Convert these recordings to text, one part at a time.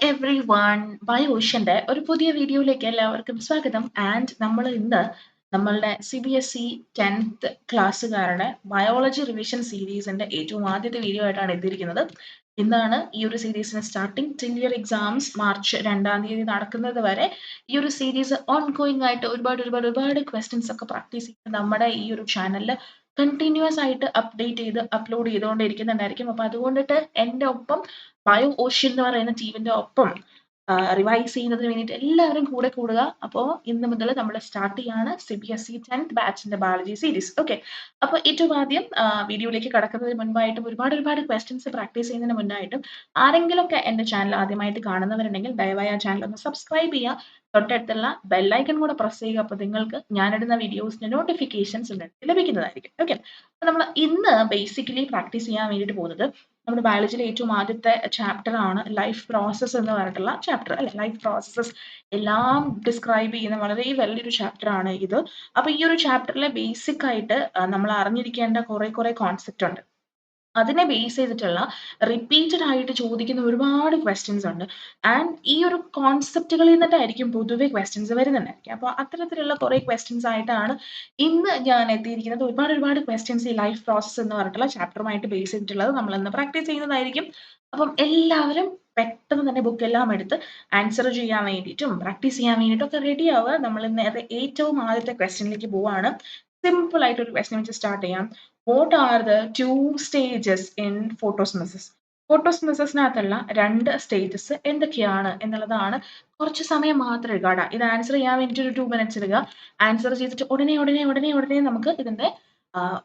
Every one by ഓഷ്യന്റെ ഒരു പുതിയ വീഡിയോയിലേക്ക് എല്ലാവർക്കും സ്വാഗതം. ആൻഡ് നമ്മൾ ഇന്ന് നമ്മളുടെ CBSE 10th ക്ലാസ്സുകാരുടെ ബയോളജി റിവിഷൻ സീരീസിന്റെ ഏറ്റവും ആദ്യത്തെ വീഡിയോ ആയിട്ടാണ് എത്തിയിരിക്കുന്നത്. ഇന്നാണ് ഈ ഒരു സീരീസിന് starting. Till year exams March 2-ാം തീയതി നടക്കുന്നത് വരെ ഈ ഒരു സീരീസ് ഓൺ ഗോയിങ് ആയിട്ട് ഒരുപാട് ക്വസ്റ്റ്യൻസ് ഒക്കെ പ്രാക്ടീസ് ചെയ്ത് നമ്മുടെ ഈ ഒരു ചാനലിൽ കണ്ടിന്യൂസ് ആയിട്ട് അപ്ഡേറ്റ് ചെയ്ത് അപ്ലോഡ് ചെയ്തുകൊണ്ടിരിക്കുന്നുണ്ടായിരിക്കും. അപ്പൊ അതുകൊണ്ടിട്ട് എൻ്റെ ഒപ്പം ബയോ ഓഷ്യൻ എന്ന് പറയുന്ന ടീമിന്റെ ഒപ്പം റിവൈസ് ചെയ്യുന്നതിന് വേണ്ടിയിട്ട് എല്ലാവരും കൂടെ കൂടുക. അപ്പോൾ ഇന്ന് മുതൽ നമ്മൾ സ്റ്റാർട്ട് ചെയ്യാണ് CBSE 10th ബാച്ചിന്റെ ബയോളജി സീരീസ്. ഓക്കെ, അപ്പോൾ ഏറ്റവും ആദ്യം വീഡിയോയിലേക്ക് കടക്കുന്നതിന് മുൻപായിട്ടും ഒരുപാട് ക്വസ്റ്റ്യൻസ് പ്രാക്ടീസ് ചെയ്യുന്നതിന് മുന്നായിട്ടും ആരെങ്കിലുമൊക്കെ എൻ്റെ ചാനൽ ആദ്യമായിട്ട് കാണുന്നവരുണ്ടെങ്കിൽ ദയവായി ആ ചാനൽ ഒന്ന് സബ്സ്ക്രൈബ് ചെയ്യുക. തൊട്ടടുത്തുള്ള ബെല്ലൈക്കൺ കൂടെ പ്രസ് ചെയ്യുക. അപ്പോൾ നിങ്ങൾക്ക് ഞാനിടുന്ന വീഡിയോസിന്റെ നോട്ടിഫിക്കേഷൻസ് ലഭിക്കുന്നതായിരിക്കും. ഓക്കെ, അപ്പോൾ നമ്മൾ ഇന്ന് ബേസിക്കലി പ്രാക്ടീസ് ചെയ്യാൻ വേണ്ടിയിട്ട് പോകുന്നത് നമ്മുടെ ബയോളജിയിലെ ഏറ്റവും ആദ്യത്തെ ചാപ്റ്റർ ആണ് ലൈഫ് പ്രോസസ്സ് എന്ന് പറഞ്ഞിട്ടുള്ള ചാപ്റ്റർ അല്ലെ. ലൈഫ് പ്രോസസ്സസ് എല്ലാം ഡിസ്ക്രൈബ് ചെയ്യുന്ന വളരെ വലിയൊരു ചാപ്റ്റർ ആണ് ഇത്. അപ്പൊ ഈ ഒരു ചാപ്റ്ററിലെ ബേസിക് ആയിട്ട് നമ്മൾ അറിഞ്ഞിരിക്കേണ്ട കുറെ കോൺസെപ്റ്റ് ഉണ്ട്. അതിനെ ബേസ് ചെയ്തിട്ടുള്ള റിപ്പീറ്റഡ് ആയിട്ട് ചോദിക്കുന്ന ഒരുപാട് ക്വസ്റ്റ്യൻസ് ഉണ്ട്. ആൻഡ് ഈ ഒരു കോൺസെപ്റ്റുകളിൽ നിന്നിട്ടായിരിക്കും പൊതുവെ ക്വസ്റ്റ്യൻസ് വരുന്നുണ്ടായിരിക്കും. അപ്പോൾ അത്തരത്തിലുള്ള കുറെ ക്വസ്റ്റ്യൻസ് ആയിട്ടാണ് ഇന്ന് ഞാൻ എത്തിയിരിക്കുന്നത്. ഒരുപാട് ക്വസ്റ്റ്യൻസ് ഈ ലൈഫ് പ്രോസസ്സ് എന്ന് പറഞ്ഞിട്ടുള്ള ചാപ്റ്ററുമായിട്ട് ബേസ് ചെയ്തിട്ടുള്ളത് നമ്മൾ ഇന്ന് പ്രാക്ടീസ് ചെയ്യുന്നതായിരിക്കും. അപ്പം എല്ലാവരും പെട്ടെന്ന് തന്നെ ബുക്ക് എല്ലാം എടുത്ത് ആൻസർ ചെയ്യാൻ വേണ്ടിയിട്ടും പ്രാക്ടീസ് ചെയ്യാൻ വേണ്ടിയിട്ടും ഒക്കെ റെഡി ആവുക. നമ്മൾ ഇന്ന് ഏറ്റവും ആദ്യത്തെ ക്വസ്റ്റ്യനിലേക്ക് പോവാണ്. സിമ്പിൾ ആയിട്ട് ഒരു ക്വസ്റ്റ്യൻ വെച്ച് സ്റ്റാർട്ട് ചെയ്യാം. What are the two stages in photosynthesis? ഫോട്ടോസിന്തസിസിനകത്തുള്ള രണ്ട് സ്റ്റേജസ് എന്തൊക്കെയാണ് എന്നുള്ളതാണ്. കുറച്ച് സമയം മാത്രം എടുക്കുക. ഇത് ആൻസർ ചെയ്യാൻ വേണ്ടിയിട്ട് ഒരു 2 minutes എടുക്കുക. ആൻസർ ചെയ്തിട്ട് ഉടനെ നമുക്ക് ഇതിന്റെ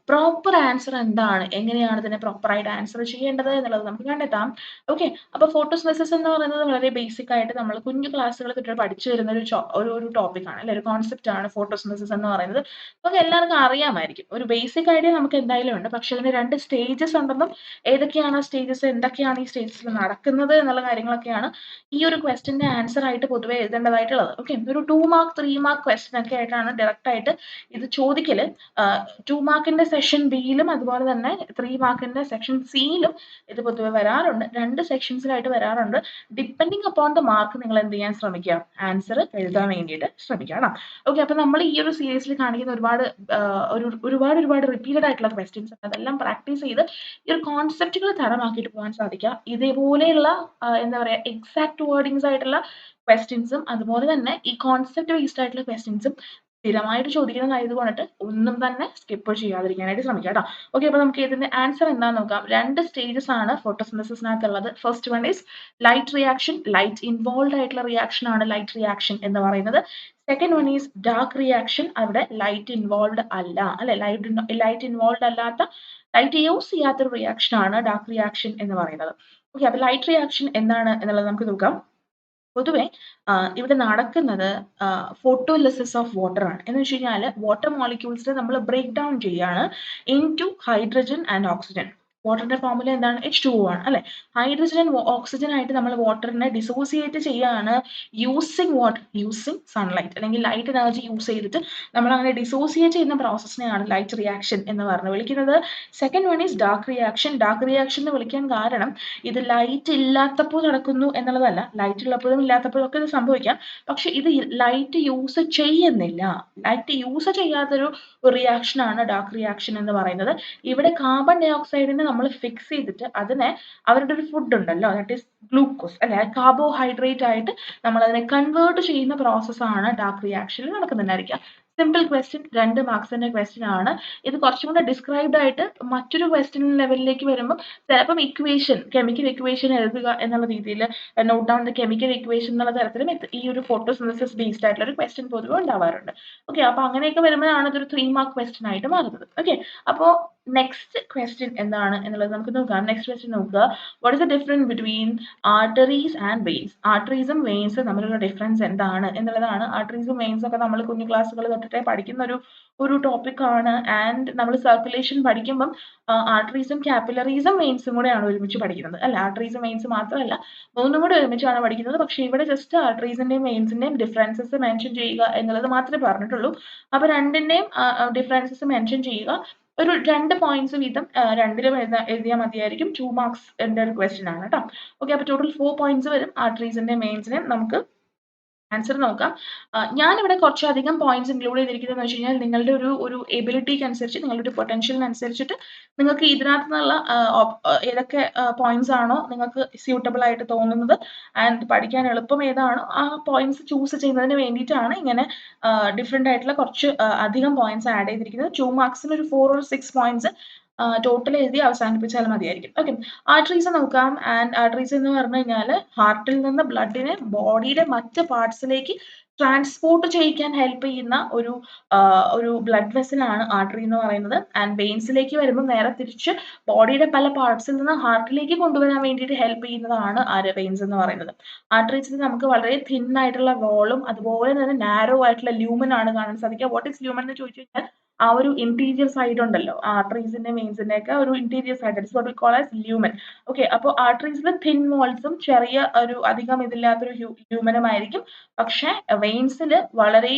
പ്രോപ്പർ ആൻസർ എന്താണ്, എങ്ങനെയാണ് ഇതിനെ പ്രോപ്പർ ആയിട്ട് ആൻസർ ചെയ്യേണ്ടത് എന്നുള്ളത് നമുക്ക് കണ്ടെത്താം. ഓക്കെ, അപ്പൊ ഫോട്ടോസിന്തസിസ് എന്ന് പറയുന്നത് വളരെ ബേസിക് ആയിട്ട് നമ്മൾ കുഞ്ഞു ക്ലാസ്സുകൾ തൊട്ട് പഠിച്ചു വരുന്ന ഒരു ടോപ്പിക് ആണ് അല്ലെ, ഒരു കോൺസെപ്റ്റ് ആണ് ഫോട്ടോസിന്തസിസ് എന്ന് പറയുന്നത്. നമുക്ക് എല്ലാവർക്കും അറിയാമായിരിക്കും. ഒരു ബേസിക് ഐഡിയ നമുക്ക് എന്തായാലും ഉണ്ട്. പക്ഷെ അതിന് രണ്ട് സ്റ്റേജസ് ഉണ്ടെന്നും ഏതൊക്കെയാണ് ആ സ്റ്റേജസ്, എന്തൊക്കെയാണ് ഈ സ്റ്റേജസിൽ നടക്കുന്നത് എന്നുള്ള കാര്യങ്ങളൊക്കെയാണ് ഈ ഒരു ക്വസ്റ്റിന്റെ ആൻസർ ആയിട്ട് പൊതുവെ എഴുതേണ്ടതായിട്ടുള്ളത്. ഓക്കെ, ഒരു 2 മാർക്ക് 3 മാർക്ക് ക്വസ്റ്റൻ ഒക്കെ ആയിട്ടാണ് ഡയറക്റ്റ് ആയിട്ട് ഇത് ചോദിക്കല്. 2 മാർക്കിന്റെ സെക്ഷൻ ബിയിലും അതുപോലെ തന്നെ 3 മാർക്കിന്റെ സെക്ഷൻ സിയിലും ഇത് പൊതുവെ വരാറുണ്ട്. രണ്ട് സെക്ഷൻസിലായിട്ട് വരാറുണ്ട്. ഡിപ്പെൻഡിങ് അപ്പോൺ ദ മാർക്ക് നിങ്ങൾ എന്ത് ചെയ്യാൻ ശ്രമിക്കുക, ആൻസർ എഴുതാൻ വേണ്ടിയിട്ട് ശ്രമിക്കണം. ഓക്കെ, അപ്പൊ നമ്മൾ ഈ ഒരു സീരീസിൽ കാണിക്കുന്ന ഒരുപാട് റിപ്പീറ്റഡ് ആയിട്ടുള്ള ക്വസ്റ്റ്യൻസ് അതെല്ലാം പ്രാക്ടീസ് ചെയ്ത് ഈ ഒരു കോൺസെപ്റ്റുകൾ തരമാക്കിയിട്ട് പോകാൻ സാധിക്കുക. ഇതേപോലെയുള്ള എന്താ പറയാ എക്സാക്ട് വേർഡിങ്സ് ആയിട്ടുള്ള ക്വസ്റ്റ്യൻസും അതുപോലെ തന്നെ ഈ കോൺസെപ്റ്റ് ബേസ്ഡ് ആയിട്ടുള്ള ക്വസ്റ്റ്യൻസും സ്ഥിരമായിട്ട് ചോദിക്കുന്നതായത് കൊണ്ടിട്ട് ഒന്നും തന്നെ സ്കിപ്പ് ചെയ്യാതിരിക്കാനായിട്ട് ശ്രമിക്കുക കേട്ടോ. ഓക്കെ, അപ്പൊ നമുക്ക് ഇതിന്റെ ആൻസർ എന്താണെന്ന് നോക്കാം. രണ്ട് സ്റ്റേജസ് ആണ് ഫോട്ടോസിന്തസിസിനകത്തുള്ളത്. First one is light reaction. Light involve ആയിട്ടുള്ള റിയാക്ഷൻ ആണ് ലൈറ്റ് റിയാക്ഷൻ എന്ന് പറയുന്നത്. Second one is dark reaction. അവിടെ ലൈറ്റ് ഇൻവോൾവ് അല്ല അല്ലെ, ലൈറ്റ് ഇൻവോൾവ് അല്ലാത്ത, ലൈറ്റ് യൂസ് ചെയ്യാത്തൊരു റിയാക്ഷൻ ആണ് ഡാർക്ക് റിയാക്ഷൻ എന്ന് പറയുന്നത്. ഓക്കെ, അപ്പൊ ലൈറ്റ് റിയാക്ഷൻ എന്താണ് എന്നുള്ളത് നമുക്ക് നോക്കാം. പൊതുവെ ഇവിടെ നടക്കുന്നത് ഫോട്ടോലിസിസ് ഓഫ് വാട്ടർ ആണ്. എന്ന് വെച്ച് കഴിഞ്ഞാൽ വാട്ടർ മോളിക്യൂൾസിനെ നമ്മൾ ബ്രേക്ക് ഡൗൺ ചെയ്യാണ് ഇൻടു ഹൈഡ്രജൻ ആൻഡ് ഓക്സിജൻ. വാട്ടറിന്റെ ഫോർമുല എന്താണ്? H2O ആണ് അല്ലെ. ഹൈഡ്രജൻ ആൻഡ് ഓക്സിജൻ ആയിട്ട് നമ്മൾ വാട്ടറിനെ ഡിസോസിയേറ്റ് ചെയ്യാണ് യൂസിങ് സൺലൈറ്റ് അല്ലെങ്കിൽ ലൈറ്റ് എനർജി യൂസ് ചെയ്തിട്ട് നമ്മൾ അങ്ങനെ ഡിസോസിയേറ്റ് ചെയ്യുന്ന പ്രോസസ്സിനെയാണ് ലൈറ്റ് റിയാക്ഷൻ എന്ന് പറഞ്ഞ് വിളിക്കുന്നത്. Second one is dark reaction. Dark reaction എന്ന് വിളിക്കാൻ കാരണം ഇത് ലൈറ്റ് ഇല്ലാത്തപ്പോൾ നടക്കുന്നു എന്നുള്ളതല്ല. ലൈറ്റ് ഉള്ളപ്പോഴും ഇല്ലാത്തപ്പോഴും ഒക്കെ ഇത് സംഭവിക്കാം. പക്ഷെ ഇത് ലൈറ്റ് യൂസ് ചെയ്യുന്നില്ല. ലൈറ്റ് യൂസ് ചെയ്യാത്തൊരു റിയാക്ഷൻ ആണ് ഡാർക്ക് റിയാക്ഷൻ എന്ന് പറയുന്നത്. ഇവിടെ കാർബൺ ഡൈ ഓക്സൈഡിനെ നമ്മൾ ഫിക്സ് ചെയ്തിട്ട് അതിനെ അവരുടെ ഒരു ഫുഡ് ഉണ്ടല്ലോ, ദാറ്റ് ഈസ് ഗ്ലൂക്കോസ് അല്ലെ, കാർബോഹൈഡ്രേറ്റ് ആയിട്ട് നമ്മൾ അതിനെ കൺവേർട്ട് ചെയ്യുന്ന പ്രോസസ്സാണ് ഡാർക്ക് റിയാക്ഷനിൽ നടക്കുന്നുണ്ടായിരിക്കുക. സിമ്പിൾ ക്വസ്റ്റ്യൻ, 2 മാർക്സിന്റെ ക്വസ്റ്റ്യൻ ആണ്. ഇത് കുറച്ചും കൂടെ ഡിസ്ക്രൈബ്ഡ് ആയിട്ട് മറ്റൊരു ക്വസ്റ്റ്യൻ ലെവലിലേക്ക് വരുമ്പോൾ ചിലപ്പം ഇക്വേഷൻ, കെമിക്കൽ ഇക്വേഷൻ എഴുതുക എന്നുള്ള രീതിയിൽ note down the chemical equation എന്നുള്ള തരത്തിലും ഈ ഒരു ഫോട്ടോസിന്തസിസ് ബേസ്ഡ് ആയിട്ടുള്ള ഒരു ക്വസ്റ്റ്യൻ പൊതുവെ ഉണ്ടാവാറുണ്ട്. ഓക്കെ, അപ്പൊ അങ്ങനെയൊക്കെ വരുമ്പോഴാണ് ഇതൊരു 3 മാർക്ക് ക്വസ്റ്റ്യൻ ആയിട്ട് മാറുന്നത്. ഓക്കെ, അപ്പോൾ നെക്സ്റ്റ് ക്വസ്റ്റ്യൻ എന്താണ് എന്നുള്ളത് നമുക്ക് നോക്കാം. നെക്സ്റ്റ് ക്വസ്റ്റ്യൻ നോക്കുക. What is the difference between arteries and veins? ആർട്ടറീസും വെയിൻസും തമ്മിലുള്ള ഡിഫറൻസ് എന്താണ് എന്നുള്ളതാണ്. ആർട്ടറീസും വെയിൻസും ഒക്കെ നമ്മൾ കുഞ്ഞു ക്ലാസ്സുകൾ തൊട്ടിട്ടേ പഠിക്കുന്ന ഒരു ടോപ്പിക് ആണ്. ആൻഡ് നമ്മൾ സർക്കുലേഷൻ പഠിക്കുമ്പം ആർട്ടറീസും കാപ്പിലറീസും വെയിൻസും കൂടെയാണ് ഒരുമിച്ച് പഠിക്കുന്നത് അല്ല. ആർട്ടറീസും വെയിൻസും മാത്രമല്ല, മൂന്നും കൂടെ ഒരുമിച്ചാണ് പഠിക്കുന്നത്. പക്ഷെ ഇവിടെ ജസ്റ്റ് ആർട്ടറീസിന്റെയും വെയിൻസിന്റെയും ഡിഫറൻസസ് മെൻഷൻ ചെയ്യുക എന്നുള്ളത് മാത്രമേ പറഞ്ഞിട്ടുള്ളൂ. അപ്പൊ രണ്ടിന്റെയും ഡിഫറൻസസ് മെൻഷൻ ചെയ്യുക. ഒരു 2 പോയിന്റ്സ് വീതം രണ്ടിലും എഴുതിയാൽ മതിയായിരിക്കും. 2 മാർക്സ് ഒരു ക്വസ്റ്റ്യൻ ആണ് കേട്ടോ. ഓക്കെ, അപ്പോൾ ടോട്ടൽ 4 പോയിന്റ്സ് വരും ആർട്ടറീസിന്റെ മെയിൻസിന്. നമുക്ക് ആൻസർ നോക്കാം. ഞാനിവിടെ കുറച്ചധികം പോയിന്റ്സ് ഇൻക്ലൂഡ് ചെയ്തിരിക്കുന്നതെന്ന് വെച്ച് കഴിഞ്ഞാൽ നിങ്ങളുടെ ഒരു എബിലിറ്റിക്ക് അനുസരിച്ച്, നിങ്ങളുടെ ഒരു പൊട്ടൻഷ്യലിനനുസരിച്ചിട്ട് നിങ്ങൾക്ക് ഇതിനകത്ത് നിന്നുള്ള ഏതൊക്കെ പോയിന്റ്സ് ആണോ നിങ്ങൾക്ക് സ്യൂട്ടബിൾ ആയിട്ട് തോന്നുന്നത് ആൻഡ് പഠിക്കാൻ എളുപ്പം ഏതാണോ ആ പോയിന്റ്സ് ചൂസ് ചെയ്യുന്നതിന് വേണ്ടിയിട്ടാണ് ഇങ്ങനെ ഡിഫറെന്റ് ആയിട്ടുള്ള കുറച്ച് അധികം പോയിന്റ്സ് ആഡ് ചെയ്തിരിക്കുന്നത്. 2 മാർക്സിന് ഒരു 4 or 6 പോയിന്റ്സ് ടോട്ടൽ എഴുതി അവസാനിപ്പിച്ചാൽ മതിയായിരിക്കും. ഓക്കെ, ആർട്ടറീസ് നോക്കാം. ആൻഡ് ആർട്ടറീസ് എന്ന് പറഞ്ഞു കഴിഞ്ഞാൽ ഹാർട്ടിൽ നിന്ന് ബ്ലഡിനെ ബോഡിയുടെ മറ്റ് പാർട്സിലേക്ക് ട്രാൻസ്പോർട്ട് ചെയ്യിക്കാൻ ഹെൽപ്പ് ചെയ്യുന്ന ഒരു ബ്ലഡ് വെസലാണ് ആർട്ടറി എന്ന് പറയുന്നത്. ആൻഡ് വെയിൻസിലേക്ക് വരുമ്പോൾ നേരെ തിരിച്ച് ബോഡിയുടെ പല പാർട്സിൽ നിന്ന് ഹാർട്ടിലേക്ക് കൊണ്ടുവരാൻ വേണ്ടിയിട്ട് ഹെൽപ്പ് ചെയ്യുന്നതാണ് വെയിൻസ് എന്ന് പറയുന്നത്. ആർട്ടറീസിൽ നമുക്ക് വളരെ തിൻ ആയിട്ടുള്ള വോളും അതുപോലെ തന്നെ നാരോ ആയിട്ടുള്ള ലൂമൻ ആണ് കാണാൻ സാധിക്കുക. വാട്ട് ഈസ് ലൂമൻ എന്ന് ചോദിച്ചു കഴിഞ്ഞാൽ ആ ഒരു ഇന്റീരിയർ സൈഡ് ഉണ്ടല്ലോ, ആർട്ടറീസിന്റെ വെയിൻസിന്റെ ഒക്കെ ഒരു interior side, that's what we call as lumen. Okay, അപ്പോൾ ആർട്ടറീസിൽ തിൻ വാൾസും ചെറിയ ഒരു അധികം ഇതില്ലാത്തൊരു ലൂമനും ആയിരിക്കും. പക്ഷെ വെയിൻസിൽ വളരെ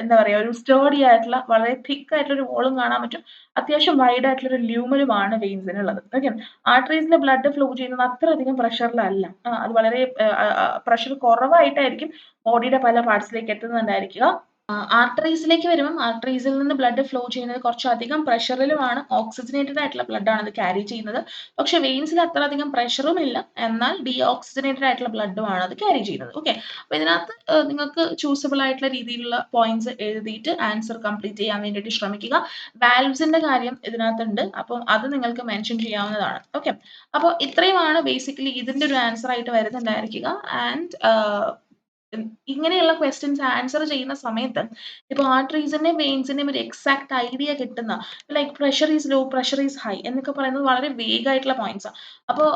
എന്താ പറയാ ഒരു സ്റ്റേഡി ആയിട്ടുള്ള വളരെ തിക്ക് ആയിട്ടുള്ള ഒരു വോളും കാണാൻ പറ്റും. അത്യാവശ്യം വൈഡ് ആയിട്ടുള്ള ഒരു ലൂമനുമാണ് വെയിൻസിനുള്ളത്. ഓക്കെ, ആർട്ടറീസിലെ ബ്ലഡ് ഫ്ലോ ചെയ്യുന്നത് അത്ര അധികം പ്രഷറിലല്ല. അത് വളരെ പ്രഷർ കുറവായിട്ടായിരിക്കും ബോഡിയുടെ പല പാർട്സിലേക്ക് എത്തുന്നുണ്ടായിരിക്കുക. ആർട്ടറീസിലേക്ക് വരുമ്പം ആർട്ടറീസിൽ നിന്ന് ബ്ലഡ് ഫ്ലോ ചെയ്യുന്നത് കുറച്ചധികം പ്രഷറിലുമാണ്. ഓക്സിജനേറ്റഡ് ആയിട്ടുള്ള ബ്ലഡ് ആണ് അത് ക്യാരി ചെയ്യുന്നത്. പക്ഷെ വെയിൻസിൽ അത്ര അധികം പ്രഷറും ഇല്ല, എന്നാൽ ഡീഓക്സിജനേറ്റഡ് ആയിട്ടുള്ള ബ്ലഡുമാണ് അത് ക്യാരി ചെയ്യുന്നത്. ഓക്കെ, അപ്പോൾ ഇതിനകത്ത് നിങ്ങൾക്ക് ചൂസബിൾ ആയിട്ടുള്ള രീതിയിലുള്ള പോയിന്റ്സ് എഴുതിയിട്ട് ആൻസർ കംപ്ലീറ്റ് ചെയ്യാൻ വേണ്ടിയിട്ട് ശ്രമിക്കുക. വാൽവ്സിന്റെ കാര്യം ഇതിനകത്തുണ്ട്, അപ്പം അത് നിങ്ങൾക്ക് മെൻഷൻ ചെയ്യാവുന്നതാണ്. ഓക്കെ, അപ്പോൾ ഇത്രയുമാണ് ബേസിക്കലി ഇതിന്റെ ഒരു ആൻസർ ആയിട്ട് വരുന്നുണ്ടായിരിക്കുക. ആൻഡ് ഇങ്ങനെയുള്ള ക്വസ്റ്റ്യൻസ് ആൻസർ ചെയ്യുന്ന സമയത്ത് ഇപ്പോൾ ആർട്ടറീസിന്റെയും വെയിൻസിന്റെയും ഒരു എക്സാക്ട് ഐഡിയ കിട്ടുന്ന, like pressure is low, pressure is high എന്നൊക്കെ പറയുന്നത് വളരെ വേഗ് ആയിട്ടുള്ള പോയിന്റ്സ് ആണ്. അപ്പോൾ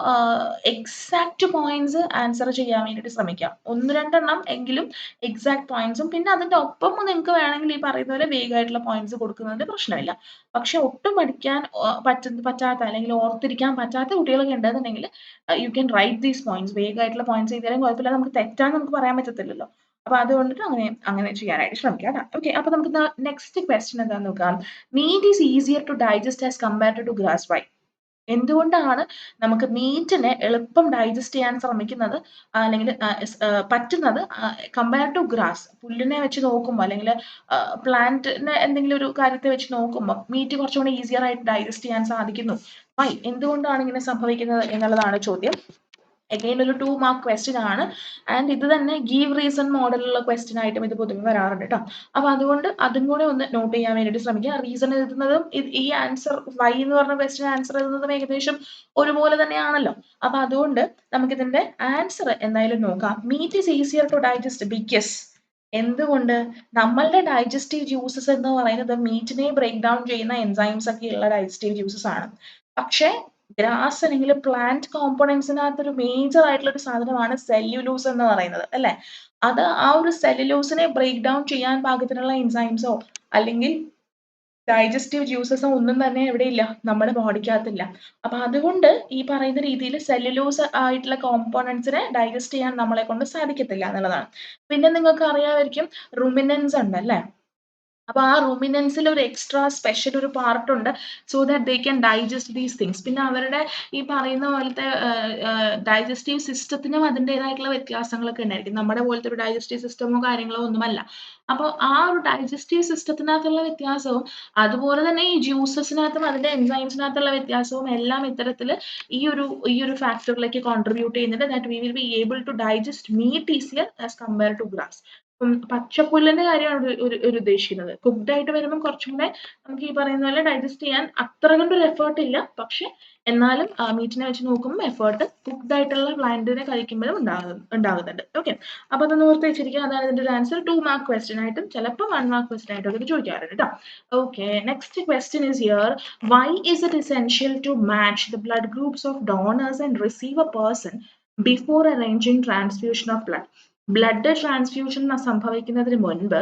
എക്സാക്ട് പോയിന്റ്സ് ആൻസർ ചെയ്യാൻ വേണ്ടിയിട്ട് ശ്രമിക്കാം. 1-2 എങ്കിലും എക്സാക്ട് പോയിന്റ്സും, പിന്നെ അതിന്റെ ഒപ്പം നിങ്ങൾക്ക് വേണമെങ്കിൽ ഈ പറയുന്ന പോലെ വേഗ് ആയിട്ടുള്ള പോയിന്റ്സ് കൊടുക്കുന്നതിന് പ്രശ്നമില്ല. പക്ഷെ ഒട്ടും പഠിക്കാൻ പറ്റാത്ത അല്ലെങ്കിൽ ഓർത്തിരിക്കാൻ പറ്റാത്ത കുട്ടികളൊക്കെ ഉണ്ടെന്നുണ്ടെങ്കിൽ you can write these points. Vague ആയിട്ടുള്ള പോയിന്റ്സ് ചെയ്താലും കുഴപ്പമില്ല, നമുക്ക് തെറ്റാന്ന് നമുക്ക് പറയാൻ പറ്റത്തില്ലല്ലോ. അപ്പൊ അതുകൊണ്ടിട്ട് അങ്ങനെ ചെയ്യാനായിട്ട് ശ്രമിക്കാം. ഓക്കെ, അപ്പൊ നമുക്ക് നെക്സ്റ്റ് ക്വസ്റ്റ്യൻ എന്താന്ന് നോക്കാം. Meat is easier to digest as compared to grass. Why? എന്തുകൊണ്ടാണ് നമുക്ക് മീറ്റിനെ എളുപ്പം ഡൈജസ്റ്റ് ചെയ്യാൻ ശ്രമിക്കുന്നത് അല്ലെങ്കിൽ പറ്റുന്നത് കമ്പയർ ടു ഗ്രാസ്? പുല്ലിനെ വെച്ച് നോക്കുമ്പോൾ അല്ലെങ്കിൽ പ്ലാന്റിനെ എന്തെങ്കിലും ഒരു കാര്യത്തെ വെച്ച് നോക്കുമ്പോൾ മീറ്റ് കുറച്ചുകൂടി ഈസിയർ ആയിട്ട് ഡൈജസ്റ്റ് ചെയ്യാൻ സാധിക്കുന്നു. വൈ? എന്തുകൊണ്ടാണ് ഇങ്ങനെ സംഭവിക്കുന്നത് എന്നുള്ളതാണ് ചോദ്യം. അഗൈൻ ഒരു 2 മാർക്ക് ക്വസ്റ്റ്യൻ ആണ്. ആൻഡ് ഇത് തന്നെ ഗീവ് റീസൺ മോഡലുള്ള ക്വസ്റ്റ്യൻ ആയിട്ടും ഇത് പൊതുവെ വരാറുണ്ട് കേട്ടോ. അപ്പൊ അതുകൊണ്ട് അതും കൂടെ ഒന്ന് നോട്ട് ചെയ്യാൻ വേണ്ടിയിട്ട് ശ്രമിക്കുക. റീസൺ എഴുതുന്നതും ഈ ആൻസർ വൈ എന്ന് പറഞ്ഞ ക്വസ്റ്റ്യൻ ആൻസർ എഴുതുന്നതും ഏകദേശം ഒരുപോലെ തന്നെയാണല്ലോ. അപ്പൊ അതുകൊണ്ട് നമുക്കിതിന്റെ ആൻസർ എന്തായാലും നോക്കാം. Meat is easier to digest because. എന്തുകൊണ്ട്? നമ്മളുടെ ഡൈജസ്റ്റീവ് ജ്യൂസസ് എന്ന് പറയുന്നത് മീറ്റിനെ ബ്രേക്ക് ഡൗൺ ചെയ്യുന്ന എൻസൈംസ് ഒക്കെ ഉള്ള ഡൈജസ്റ്റീവ് ജ്യൂസസ് ആണ്. പക്ഷേ ഗ്രാസ് അല്ലെങ്കിൽ പ്ലാന്റ് കോമ്പോണൻസിനകത്ത് ഒരു മേജർ ആയിട്ടുള്ള ഒരു സാധനമാണ് സെല്ലുലോസ് എന്ന് പറയുന്നത്, അല്ലെ? അത് ആ ഒരു സെല്ലുലോസിനെ ബ്രേക്ക് ഡൗൺ ചെയ്യാൻ പാകത്തിനുള്ള എൻസൈംസോ അല്ലെങ്കിൽ ഡൈജസ്റ്റീവ് ജ്യൂസസോ ഒന്നും തന്നെ എവിടെയില്ല, നമ്മുടെ ബോഡിക്കകത്തില്ല. അപ്പൊ അതുകൊണ്ട് ഈ പറയുന്ന രീതിയിൽ സെല്ലുലോസ് ആയിട്ടുള്ള കോമ്പോണൻസിനെ ഡൈജസ്റ്റ് ചെയ്യാൻ നമ്മളെ കൊണ്ട് സാധിക്കത്തില്ല എന്നുള്ളതാണ്. പിന്നെ നിങ്ങൾക്ക് അറിയാമായിരിക്കും റുമിനൻസ് ഉണ്ട്, അല്ലെ? അപ്പൊ ആ റുമിനൻസിൽ ഒരു എക്സ്ട്രാ സ്പെഷ്യൽ ഒരു പാർട്ട് ഉണ്ട്, so that they can digest these things. പിന്നെ അവരുടെ ഈ പറയുന്ന പോലത്തെ ഡൈജസ്റ്റീവ് സിസ്റ്റത്തിനും അതിൻ്റെതായിട്ടുള്ള വ്യത്യാസങ്ങളൊക്കെ ഉണ്ടായിരിക്കും. നമ്മുടെ പോലത്തെ ഒരു ഡൈജസ്റ്റീവ് സിസ്റ്റമോ കാര്യങ്ങളോ ഒന്നുമല്ല. അപ്പോൾ ആ ഒരു ഡൈജസ്റ്റീവ് സിസ്റ്റത്തിനകത്തുള്ള വ്യത്യാസവും അതുപോലെ തന്നെ ഈ ജ്യൂസസിനകത്തും അതിന്റെ എൻസൈംസിനകത്തുള്ള വ്യത്യാസവും എല്ലാം ഇത്തരത്തിൽ ഈ ഒരു ഫാക്ടറിലേക്ക് കോൺട്രിബ്യൂട്ട് ചെയ്യുന്നുണ്ട്. That we will be able to digest meat easier as compare to grass. പച്ചപ്പുല്ലിന്റെ കാര്യമാണ് ഒരു ഉദ്ദേശിക്കുന്നത്. കുക്ക്ഡ് ആയിട്ട് വരുമ്പോൾ കുറച്ചും കൂടെ നമുക്ക് ഈ പറയുന്ന പോലെ ഡൈജസ്റ്റ് ചെയ്യാൻ അത്ര കണ്ടൊരു എഫേർട്ട് ഇല്ല. പക്ഷെ എന്നാലും മീറ്റിനെ വെച്ച് നോക്കുമ്പോൾ എഫേർട്ട് കുക്ക്ഡ് ആയിട്ടുള്ള പ്ലാന്റിനെ കഴിക്കുമ്പോഴും ഉണ്ടാകുന്നുണ്ട്. ഓക്കെ, അപ്പൊ അതൊന്ന് ഓർത്ത് വെച്ചിരിക്കുക. അതാണ് ഇതിന്റെ ഒരു ആൻസർ. 2 മാർക്ക് ക്വസ്റ്റ്യൻ ആയിട്ടും ചിലപ്പോൾ 1 മാർക്ക് ക്വസ്റ്റ്യൻ ആയിട്ടും ഇത് ചോദിക്കാറുണ്ട് കേട്ടോ. Okay, next question is here. Why is it essential to match the blood groups of donors and receiver person before arranging transfusion of blood? Blood transfusion സംഭവിക്കുന്നതിന് മുൻപ്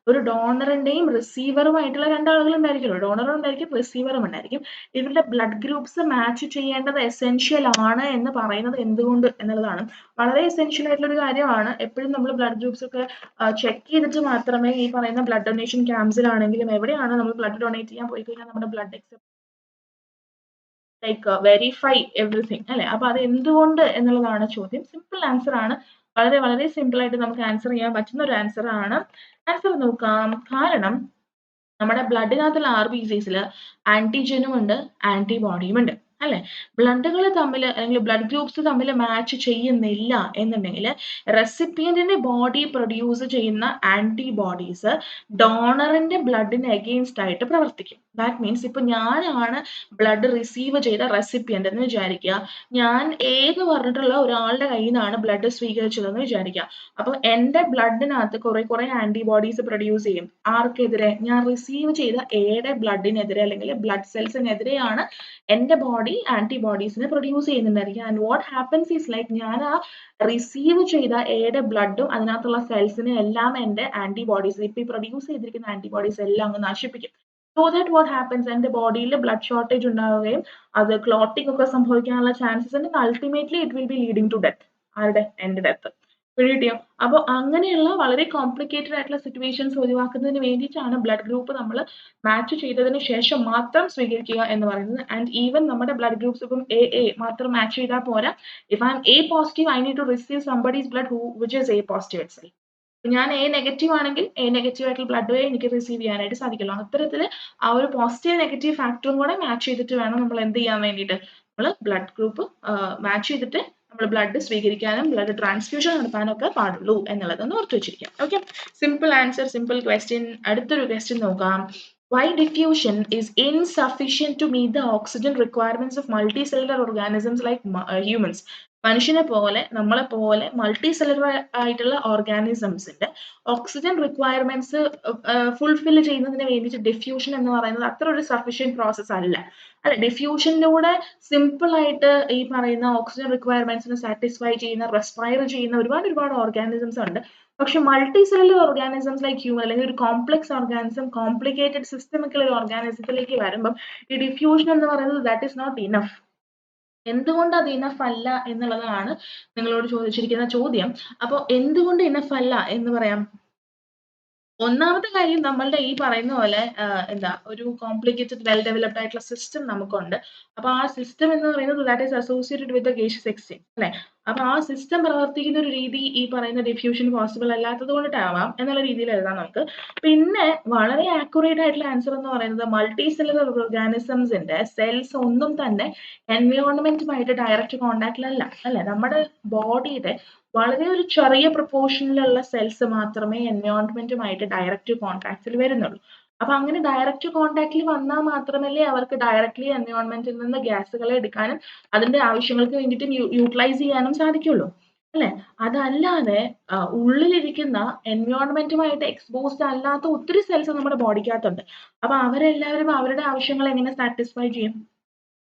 ഒരു ഡോണറിന്റെയും റിസീവറുമായിട്ടുള്ള രണ്ടാളുകൾ ഉണ്ടായിരിക്കുമല്ലോ. ഡോണറും ഉണ്ടായിരിക്കും, റിസീവറും ഉണ്ടായിരിക്കും. ഇവരുടെ ബ്ലഡ് ഗ്രൂപ്പ്സ് മാച്ച് ചെയ്യേണ്ടത് എസെൻഷ്യൽ ആണ് എന്ന് പറയുന്നത് എന്തുകൊണ്ട് എന്നുള്ളതാണ്. വളരെ എസെൻഷ്യൽ ആയിട്ടുള്ള ഒരു കാര്യമാണ്. എപ്പോഴും നമ്മൾ ബ്ലഡ് ഗ്രൂപ്പ്സ് ഒക്കെ ചെക്ക് ചെയ്തിട്ട് മാത്രമേ ഈ പറയുന്ന ബ്ലഡ് ഡൊണേഷൻ ക്യാമ്പ്സിലാണെങ്കിലും എവിടെയാണ് നമ്മൾ ബ്ലഡ് ഡൊണേറ്റ് ചെയ്യാൻ പോയി കഴിഞ്ഞാൽ നമ്മുടെ ബ്ലഡ് വെരിഫൈ എവറിഥിങ് അല്ലെ. അപ്പൊ അത് എന്തുകൊണ്ട് എന്നുള്ളതാണ് ചോദ്യം. സിമ്പിൾ ആൻസർ ആണ്. വളരെ വളരെ സിമ്പിൾ ആയിട്ട് നമുക്ക് ആൻസർ ചെയ്യാൻ പറ്റുന്ന ഒരു ആൻസർ ആണ്. ആൻസർ നോക്കാം. കാരണം നമ്മുടെ ബ്ലഡിനകത്തുള്ള RBCs ആന്റിജനും ഉണ്ട് ആന്റിബോഡിയും ഉണ്ട് അല്ലെ. ബ്ലഡുകൾ തമ്മിൽ അല്ലെങ്കിൽ ബ്ലഡ് ഗ്രൂപ്പ്സ് തമ്മിൽ മാച്ച് ചെയ്യുന്നില്ല എന്നുണ്ടെങ്കിൽ റെസിപ്പിയന്റിന്റെ ബോഡി പ്രൊഡ്യൂസ് ചെയ്യുന്ന ആന്റിബോഡീസ് ഡോണറിന്റെ ബ്ലഡിന് അഗെയിൻസ്റ്റ് ആയിട്ട് പ്രവർത്തിക്കും. ദാറ്റ് മീൻസ് ഇപ്പൊ ഞാനാണ് ബ്ലഡ് റിസീവ് ചെയ്ത റെസിപ്പിയന്റ് എന്ന് വിചാരിക്കുക. ഞാൻ എന്ന് പറഞ്ഞിട്ടുള്ള ഒരാളുടെ കയ്യിൽ നിന്നാണ് ബ്ലഡ് സ്വീകരിച്ചതെന്ന് വിചാരിക്കുക. അപ്പൊ എന്റെ ബ്ലഡിനകത്ത് കുറെ ആന്റിബോഡീസ് പ്രൊഡ്യൂസ് ചെയ്യും. ആർക്കെതിരെ? ഞാൻ റിസീവ് ചെയ്ത എയുടെ ബ്ലഡിനെതിരെ അല്ലെങ്കിൽ ബ്ലഡ് സെൽസിനെതിരെയാണ് എന്റെ ബോഡി ആന്റിബോഡീസിനെ പ്രൊഡ്യൂസ് ചെയ്യുന്നുണ്ടായിരിക്കും. And what happens is like ഞാൻ ആ റിസീവ് ചെയ്ത എയുടെ ബ്ലഡും അതിനകത്തുള്ള സെൽസിനെ എല്ലാം എന്റെ ആന്റിബോഡീസ് ഇപ്പൊ ഈ പ്രൊഡ്യൂസ് ചെയ്തിരിക്കുന്ന ആന്റിബോഡീസ് എല്ലാം അങ്ങ് നശിപ്പിക്കും. സോ ദാറ്റ് വാട്ട് ഹാപ്പൻസ് എന്റെ ബോഡിയിൽ ബ്ലഡ് ഷോർട്ടേജ് ഉണ്ടാവുകയും അത് ക്ലോട്ടിംഗ് ഒക്കെ സംഭവിക്കാനുള്ള ചാൻസസ് ഉണ്ട്. Ultimately it will be leading to death. ആരുടെ? എന്റെ ഡെത്ത്. പിടികിട്ടിയോ? അപ്പോൾ അങ്ങനെയുള്ള വളരെ കോംപ്ലിക്കേറ്റഡ് ആയിട്ടുള്ള സിറ്റുവേഷൻസ് ഒഴിവാക്കുന്നതിന് വേണ്ടിയിട്ടാണ് ബ്ലഡ് ഗ്രൂപ്പ് നമ്മൾ മാച്ച് ചെയ്തതിന് ശേഷം മാത്രം സ്വീകരിക്കുക എന്ന് പറയുന്നത്. ആൻഡ് ഈവൻ നമ്മുടെ ബ്ലഡ് ഗ്രൂപ്പ്സ് ഇപ്പം എ മാത്രം മാച്ച് ചെയ്താൽ പോരാ. If I am A positive I need to receive somebody's blood which is A positive itself. ഞാൻ എ നെഗറ്റീവ് ആണെങ്കിൽ എ നെഗറ്റീവ് ആയിട്ടുള്ള ബ്ലഡ് എനിക്ക് റിസീവ് ചെയ്യാനായിട്ട് സാധിക്കുള്ളൂ. അത്തരത്തിൽ ആ ഒരു പോസിറ്റീവ് നെഗറ്റീവ് ഫാക്ടറും കൂടെ മാച്ച് ചെയ്തിട്ട് വേണം നമ്മൾ എന്ത് ചെയ്യാൻ വേണ്ടിയിട്ട് നമ്മൾ ബ്ലഡ് ഗ്രൂപ്പ് മാച്ച് ചെയ്തിട്ട് നമ്മൾ ബ്ലഡ് സ്വീകരിക്കാനും ബ്ലഡ് ട്രാൻസ്ഫ്യൂഷൻ നടത്താനും ഒക്കെ പാടുള്ളൂ എന്നുള്ളതൊന്ന് ഓർത്ത് വെച്ചിരിക്കാം. Okay, simple answer, simple question. അടുത്തൊരു ക്വസ്റ്റ്യൻ നോക്കാം. Why diffusion is insufficient to meet the oxygen requirements of multicellular organisms like humans? മനുഷ്യനെ പോലെ നമ്മളെ പോലെ മൾട്ടി സെല്ലുലർ ആയിട്ടുള്ള ഓർഗാനിസംസിന്റെ ഓക്സിജൻ റിക്വയർമെന്റ്സ് ഫുൾഫിൽ ചെയ്യുന്നതിന് വേണ്ടിയിട്ട് ഡിഫ്യൂഷൻ എന്ന് പറയുന്നത് അത്ര ഒരു സഫീഷ്യന്റ് പ്രോസസ് അല്ല. അല്ലെ, ഡിഫ്യൂഷനിലൂടെ സിമ്പിൾ ആയിട്ട് ഈ പറയുന്ന ഓക്സിജൻ റിക്വയർമെന്റ്സിനെ സാറ്റിസ്ഫൈ ചെയ്യുന്ന റെസ്പയർ ചെയ്യുന്ന ഒരുപാട് ഓർഗാനിസംസ് ഉണ്ട്. പക്ഷെ multi cellular organisms like human അല്ലെങ്കിൽ ഒരു കോംപ്ലക്സ് ഓർഗാനിസം കോംപ്ലിക്കേറ്റഡ് സിസ്റ്റമിക്കൽ ഒരു ഓർഗാനിസത്തിലേക്ക് വരുമ്പം ഈ ഡിഫ്യൂഷൻ എന്ന് പറയുന്നത് ദാറ്റ് ഈസ് നോട്ട് ഇനഫ്. എന്തുകൊണ്ട് അത് ഇനഫ് അല്ല എന്നുള്ളതാണ് നിങ്ങളോട് ചോദിച്ചിരിക്കുന്ന ചോദ്യം. അപ്പോൾ എന്തുകൊണ്ട് ഇനഫ് അല്ല എന്ന് പറയാം. ഒന്നാമത്തെ കാര്യം നമ്മളുടെ ഈ പറയുന്ന പോലെ എന്താ ഒരു കോംപ്ലിക്കേറ്റഡ് വെൽ ഡെവലപ്ഡ് ആയിട്ടുള്ള സിസ്റ്റം നമുക്കുണ്ട്. അപ്പൊ ആ സിസ്റ്റം എന്ന് പറയുന്നത് that is associated with the gaseous exchange അല്ലെ. അപ്പൊ ആ സിസ്റ്റം പ്രവർത്തിക്കുന്ന ഒരു രീതി ഈ പറയുന്ന ഡിഫ്യൂഷൻ പോസിബിൾ അല്ലാത്തത് കൊണ്ടിട്ടാവാം എന്നുള്ള രീതിയിൽ എഴുതാം നമുക്ക്. പിന്നെ വളരെ ആക്യുറേറ്റ് ആയിട്ടുള്ള ആൻസർ എന്ന് പറയുന്നത് മൾട്ടി സെല്ലുലർ ഓർഗാനിസംസിന്റെ സെൽസ് ഒന്നും തന്നെ എൻവയോൺമെന്റുമായിട്ട് ഡയറക്റ്റ് കോണ്ടാക്റ്റിലല്ല അല്ലെ. നമ്മുടെ ബോഡിയുടെ വളരെ ഒരു ചെറിയ പ്രൊപ്പോർഷനിലുള്ള സെൽസ് മാത്രമേ എൻവയോൺമെന്റുമായിട്ട് ഡയറക്റ്റ് കോൺടാക്റ്റിൽ വരുന്നുള്ളൂ. അപ്പൊ അങ്ങനെ ഡയറക്റ്റ് കോൺടാക്റ്റിൽ വന്നാൽ മാത്രമല്ലേ അവർക്ക് ഡയറക്റ്റ്ലി എൻവയോൺമെന്റിൽ നിന്ന് ഗ്യാസുകളെ എടുക്കാനും അതിന്റെ ആവശ്യങ്ങൾക്ക് വേണ്ടിയിട്ട് യൂട്ടിലൈസ് ചെയ്യാനും സാധിക്കുള്ളൂ അല്ലെ. അതല്ലാതെ ഉള്ളിലിരിക്കുന്ന എൻവയോൺമെന്റുമായിട്ട് എക്സ്പോസ്ഡ് അല്ലാത്ത ഒത്തിരി സെൽസ് നമ്മുടെ ബോഡിക്കകത്തുണ്ട്. അപ്പൊ അവരെല്ലാവരും അവരുടെ ആവശ്യങ്ങൾ എങ്ങനെ സാറ്റിസ്ഫൈ ചെയ്യും?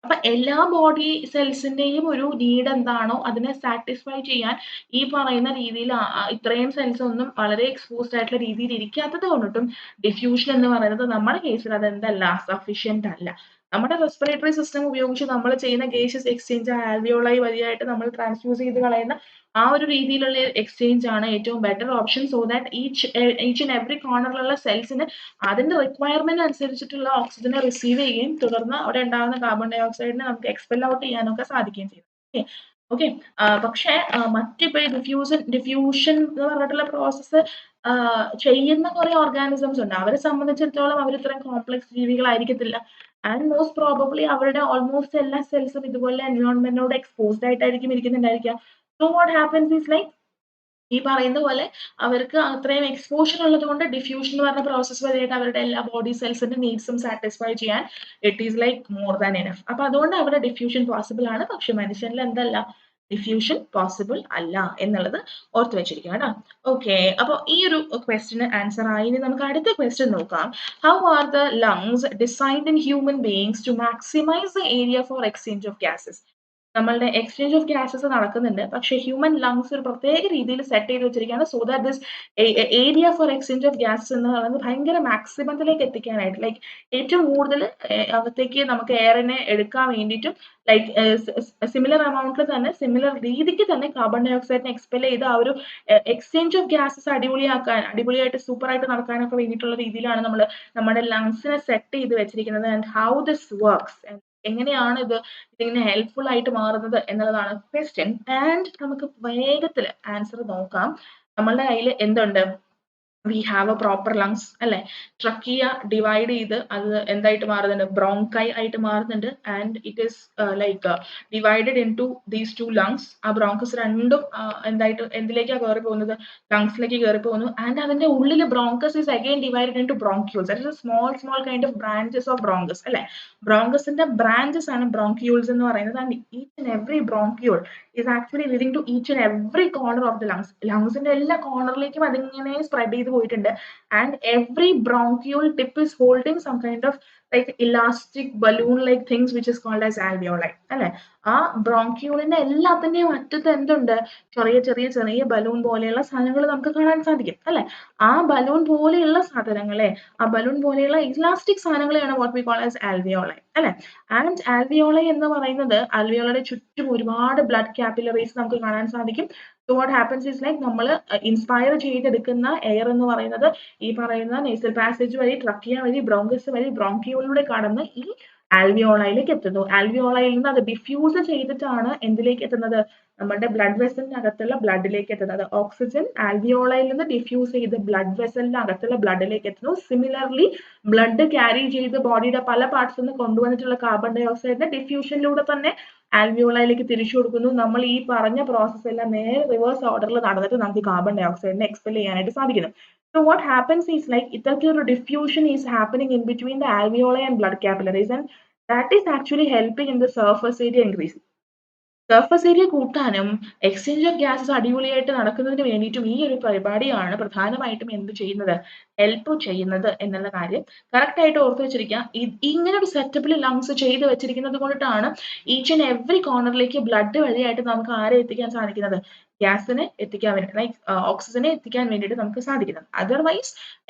അപ്പൊ എല്ലാ ബോഡി സെൽസിന്റെയും ഒരു നീഡ് എന്താണോ അതിനെ സാറ്റിസ്ഫൈ ചെയ്യാൻ ഈ പറയുന്ന രീതിയിൽ ഇത്രയും സെൽസ് ഒന്നും വളരെ എക്സ്പോസ്ഡ് ആയിട്ടുള്ള രീതിയിൽ ഇരിക്കാത്തത് കൊണ്ടിട്ടും ഡിഫ്യൂഷൻ എന്ന് പറയുന്നത് നമ്മുടെ കേസിൽ അത് എന്തല്ല, സഫീഷ്യന്റ് അല്ല. നമ്മുടെ റെസ്പിറേറ്ററി സിസ്റ്റം ഉപയോഗിച്ച് നമ്മൾ ചെയ്യുന്ന ഗേഷ്യസ് എക്സ്ചേഞ്ച് ആൽവിയോളായി വഴിയായിട്ട് നമ്മൾ ട്രാൻസ്ഫ്യൂസ് ചെയ്ത് കളയുന്ന ആ ഒരു രീതിയിലുള്ള എക്സ്ചേഞ്ച് ആണ് ഏറ്റവും better option. So that each and every കോർണറിലുള്ള സെൽസിന് അതിന്റെ റിക്വയർമെന്റ് അനുസരിച്ചിട്ടുള്ള ഓക്സിജനെ റിസീവ് ചെയ്യുകയും തുടർന്ന് അവിടെ ഉണ്ടാകുന്ന കാർബൺ ഡൈ ഓക്സൈഡിനെ നമുക്ക് എക്സ്പെൽ ഔട്ട് ചെയ്യാനൊക്കെ സാധിക്കുകയും ചെയ്യും. ഓക്കെ, പക്ഷേ മറ്റിപ്പോ ഡിഫ്യൂഷൻ എന്ന് പറഞ്ഞിട്ടുള്ള പ്രോസസ്സ് ചെയ്യുന്ന കുറെ ഓർഗാനിസംസ് ഉണ്ട്. അവരെ സംബന്ധിച്ചിടത്തോളം അവർ ഇത്രയും കോംപ്ലക്സ് ജീവികളായിരിക്കത്തില്ല. ആൻഡ് മോസ്റ്റ് പ്രോബബ്ലി അവരുടെ ഓൾമോസ്റ്റ് എല്ലാ സെൽസും ഇതുപോലെ എൻവയോൺമെന്റിനോട് എക്സ്പോസ്ഡ് ആയിട്ടായിരിക്കും ഇരിക്കുന്നുണ്ടായിരിക്കുക. So what happens is like ഈ പറയുന്ന പോലെ അവർക്ക് അത്രയും എക്സ്പോഷർ ഉള്ളത് കൊണ്ട് ഡിഫ്യൂഷൻ എന്ന് പറഞ്ഞ പ്രോസസ് വഴിയായിട്ട് അവരുടെ എല്ലാ ബോഡി സെൽസിന്റെ നീഡ്സും സാറ്റിസ്ഫൈ ചെയ്യാൻ it is like more than enough. അപ്പൊ അതുകൊണ്ട് അവിടെ ഡിഫ്യൂഷൻ പോസിബിൾ ആണ്. പക്ഷെ മനുഷ്യനിൽ എന്തല്ല, ഡിഫ്യൂഷൻ പോസിബിൾ അല്ല എന്നുള്ളത് ഓർത്ത് വെച്ചിരിക്കുക കേട്ടോ. ഓക്കെ, അപ്പൊ ഈ ഒരു ക്വസ്റ്റിന് ആൻസർ ആയി. ഇനി നമുക്ക് അടുത്ത ക്വസ്റ്റ്യൻ നോക്കാം. How are the lungs designed in human beings to maximise the area for exchange of gases? നമ്മളുടെ എക്സ്ചേഞ്ച് ഓഫ് ഗ്യാസസ് നടക്കുന്നുണ്ട്. പക്ഷേ ഹ്യൂമൻ ലങ്സ് ഒരു പ്രത്യേക രീതിയിൽ സെറ്റ് ചെയ്ത് വെച്ചിരിക്കുകയാണ്. So that this area for exchange of gases എന്ന് പറയുന്നത് ഭയങ്കര മാക്സിമത്തിലേക്ക് എത്തിക്കാനായിട്ട്, ലൈക്ക് ഏറ്റവും കൂടുതൽ അകത്തേക്ക് നമുക്ക് എയറിനെ എടുക്കാൻ വേണ്ടിയിട്ടും ലൈക്ക് സിമിലർ എമൗണ്ടിൽ തന്നെ സിമിലർ രീതിക്ക് തന്നെ കാർബൺ ഡൈ ഓക്സൈഡിനെ എക്സ്പെൽ ചെയ്ത് ആ ഒരു എക്സ്ചേഞ്ച് ഓഫ് ഗ്യാസസ് അടിപൊളിയായിട്ട് സൂപ്പറായിട്ട് നടക്കാനൊക്കെ വേണ്ടിയിട്ടുള്ള രീതിയിലാണ് നമ്മൾ നമ്മുടെ ലങ്സിനെ സെറ്റ് ചെയ്ത് വെച്ചിരിക്കുന്നത്. ആൻഡ് ഹൗ ദിസ് വർക്ക്സ് എങ്ങനെയാണ് ഇതിങ്ങനെ ഹെൽപ്ഫുൾ ആയിട്ട് മാറുന്നത് എന്നുള്ളതാണ് ക്വസ്റ്റ്യൻ. ആൻഡ് നമുക്ക് വേഗത്തിൽ ആൻസർ നോക്കാം. നമ്മളുടെ കയ്യിൽ എന്തുണ്ട്? We have a proper lungs അല്ലെ. ട്രക്കിയ ഡിവൈഡ് ചെയ്ത് അത് എന്തായിട്ട് മാറുന്നുണ്ട്? ബ്രോങ്കൈ ആയിട്ട് മാറുന്നുണ്ട്. And it is like divided into these two lungs. ആ ബ്രോങ്കസ് രണ്ടും എന്തായിട്ട് എന്തിലേക്കാണ് കയറി പോകുന്നത്? ലങ്സിലേക്ക് കയറി പോകുന്നു. ആൻഡ് അതിന്റെ ഉള്ളിൽ bronchus is again divided into bronchioles. That is small small kind of branches of bronchus അല്ലെ. ബ്രോങ്കസിന്റെ ബ്രാഞ്ചസ് ആണ് ബ്രോങ്ക്യൂൾസ് എന്ന് പറയുന്നത്. And each and every bronchiole is actually leading to each and every corner of the lungs. ലങ്സിന്റെ എല്ലാ കോർണറിലേക്കും അതിങ്ങനെ spread ചെയ്ത് പോയിട്ടുണ്ട്. And every bronchiole tip is holding some kind of like elastic balloon like things which is called as alveoli അല്ലെ. ആ ബ്രോങ്ക്യൂളിന്റെ എല്ലാത്തിന്റെയും അറ്റത്ത് എന്തുണ്ട്? ചെറിയ ചെറിയ ചെറിയ ബലൂൺ പോലെയുള്ള സാധനങ്ങൾ നമുക്ക് കാണാൻ സാധിക്കും അല്ലെ. ആ ബലൂൺ പോലെയുള്ള സാധനങ്ങളെ, ആ ബലൂൺ പോലെയുള്ള ഇലാസ്റ്റിക് സാധനങ്ങളെയാണ് what we call as alveoli അല്ലെ. ആൻഡ് ആൽവിയോളൈ എന്ന് പറയുന്നത് ആൽവിയോളയുടെ ചുറ്റും ഒരുപാട് ബ്ലഡ് കാപ്പിലറീസ് നമുക്ക് കാണാൻ സാധിക്കും. So what happens is like നമ്മൾ ഇൻസ്പയർ ചെയ്തെടുക്കുന്ന എയർ എന്ന് പറയുന്നത് ഈ പറയുന്ന നേസൽ പാസേജ് വഴി, ട്രക്കിയ വഴി, ബ്രോങ്കസ് വഴി, ബ്രോങ്കിയോളിലൂടെ കടന്ന് ഈ ആൽവിയോളയിലേക്ക് എത്തുന്നു. ആൽവിയോളയിൽ നിന്ന് അത് ഡിഫ്യൂസ് ചെയ്തിട്ടാണ് എന്തിലേക്ക് എത്തുന്നത്? നമ്മുടെ ബ്ലഡ് വെസലിന് അകത്തുള്ള ബ്ലഡിലേക്ക് എത്തുന്നത്. ഓക്സിജൻ ആൽവിയോളയിൽ നിന്ന് ഡിഫ്യൂസ് ചെയ്ത് ബ്ലഡ് വെസലിന് അകത്തുള്ള ബ്ലഡിലേക്ക് എത്തുന്നു. സിമിലർലി ബ്ലഡ് ക്യാരി ചെയ്ത് ബോഡിയുടെ പല പാർട്സ് നിന്ന് കൊണ്ടുവന്നിട്ടുള്ള കാർബൺ ഡൈ ഓക്സൈഡിന്റെ ഡിഫ്യൂഷനിലൂടെ തന്നെ ആൽവിയോളയിലേക്ക് തിരിച്ചു കൊടുക്കുന്നു. നമ്മൾ ഈ പറഞ്ഞ പ്രോസസ് എല്ലാം നേരെ റിവേഴ്സ് ഓർഡറിൽ നടന്നിട്ട് നമുക്ക് കാർബൺ ഡൈ ഓക്സൈഡിനെ എക്സ്പെൽ ചെയ്യാനായിട്ട് സാധിക്കുന്നു. So what happens is like ഇത്തരത്തിലൊരു diffusion is happening in between the alveoli and blood capillaries, and that is actually helping in the surface area increase. Surface area കൂട്ടാനും exchange of gases അടിപൊളിയായിട്ട് നടക്കുന്നതിന് വേണ്ടിയിട്ടും ഈ ഒരു പരിപാടിയാണ് പ്രധാനമായിട്ടും എന്ത് ചെയ്യുന്നത്? ഹെൽപ്പ് ചെയ്യുന്നത് എന്നുള്ള കാര്യം കറക്റ്റ് ആയിട്ട് ഓർത്ത് വെച്ചിരിക്കുക. ഇങ്ങനെ ഒരു സെറ്റപ്പിൽ ലങ്സ് ചെയ്ത് വെച്ചിരിക്കുന്നത് കൊണ്ടിട്ടാണ് ഈച്ച് ആൻഡ് എവറി കോർണറിലേക്ക് ബ്ലഡ് വഴിയായിട്ട് നമുക്ക് ആരെ എത്തിക്കാൻ സാധിക്കുന്നത്? ഗ്യാസിനെ എത്തിക്കാൻ വേണ്ടി, ലൈക്ക് ഓക്സിജനെ എത്തിക്കാൻ വേണ്ടിയിട്ട് നമുക്ക് സാധിക്കുന്നത്. അതർവൈസ്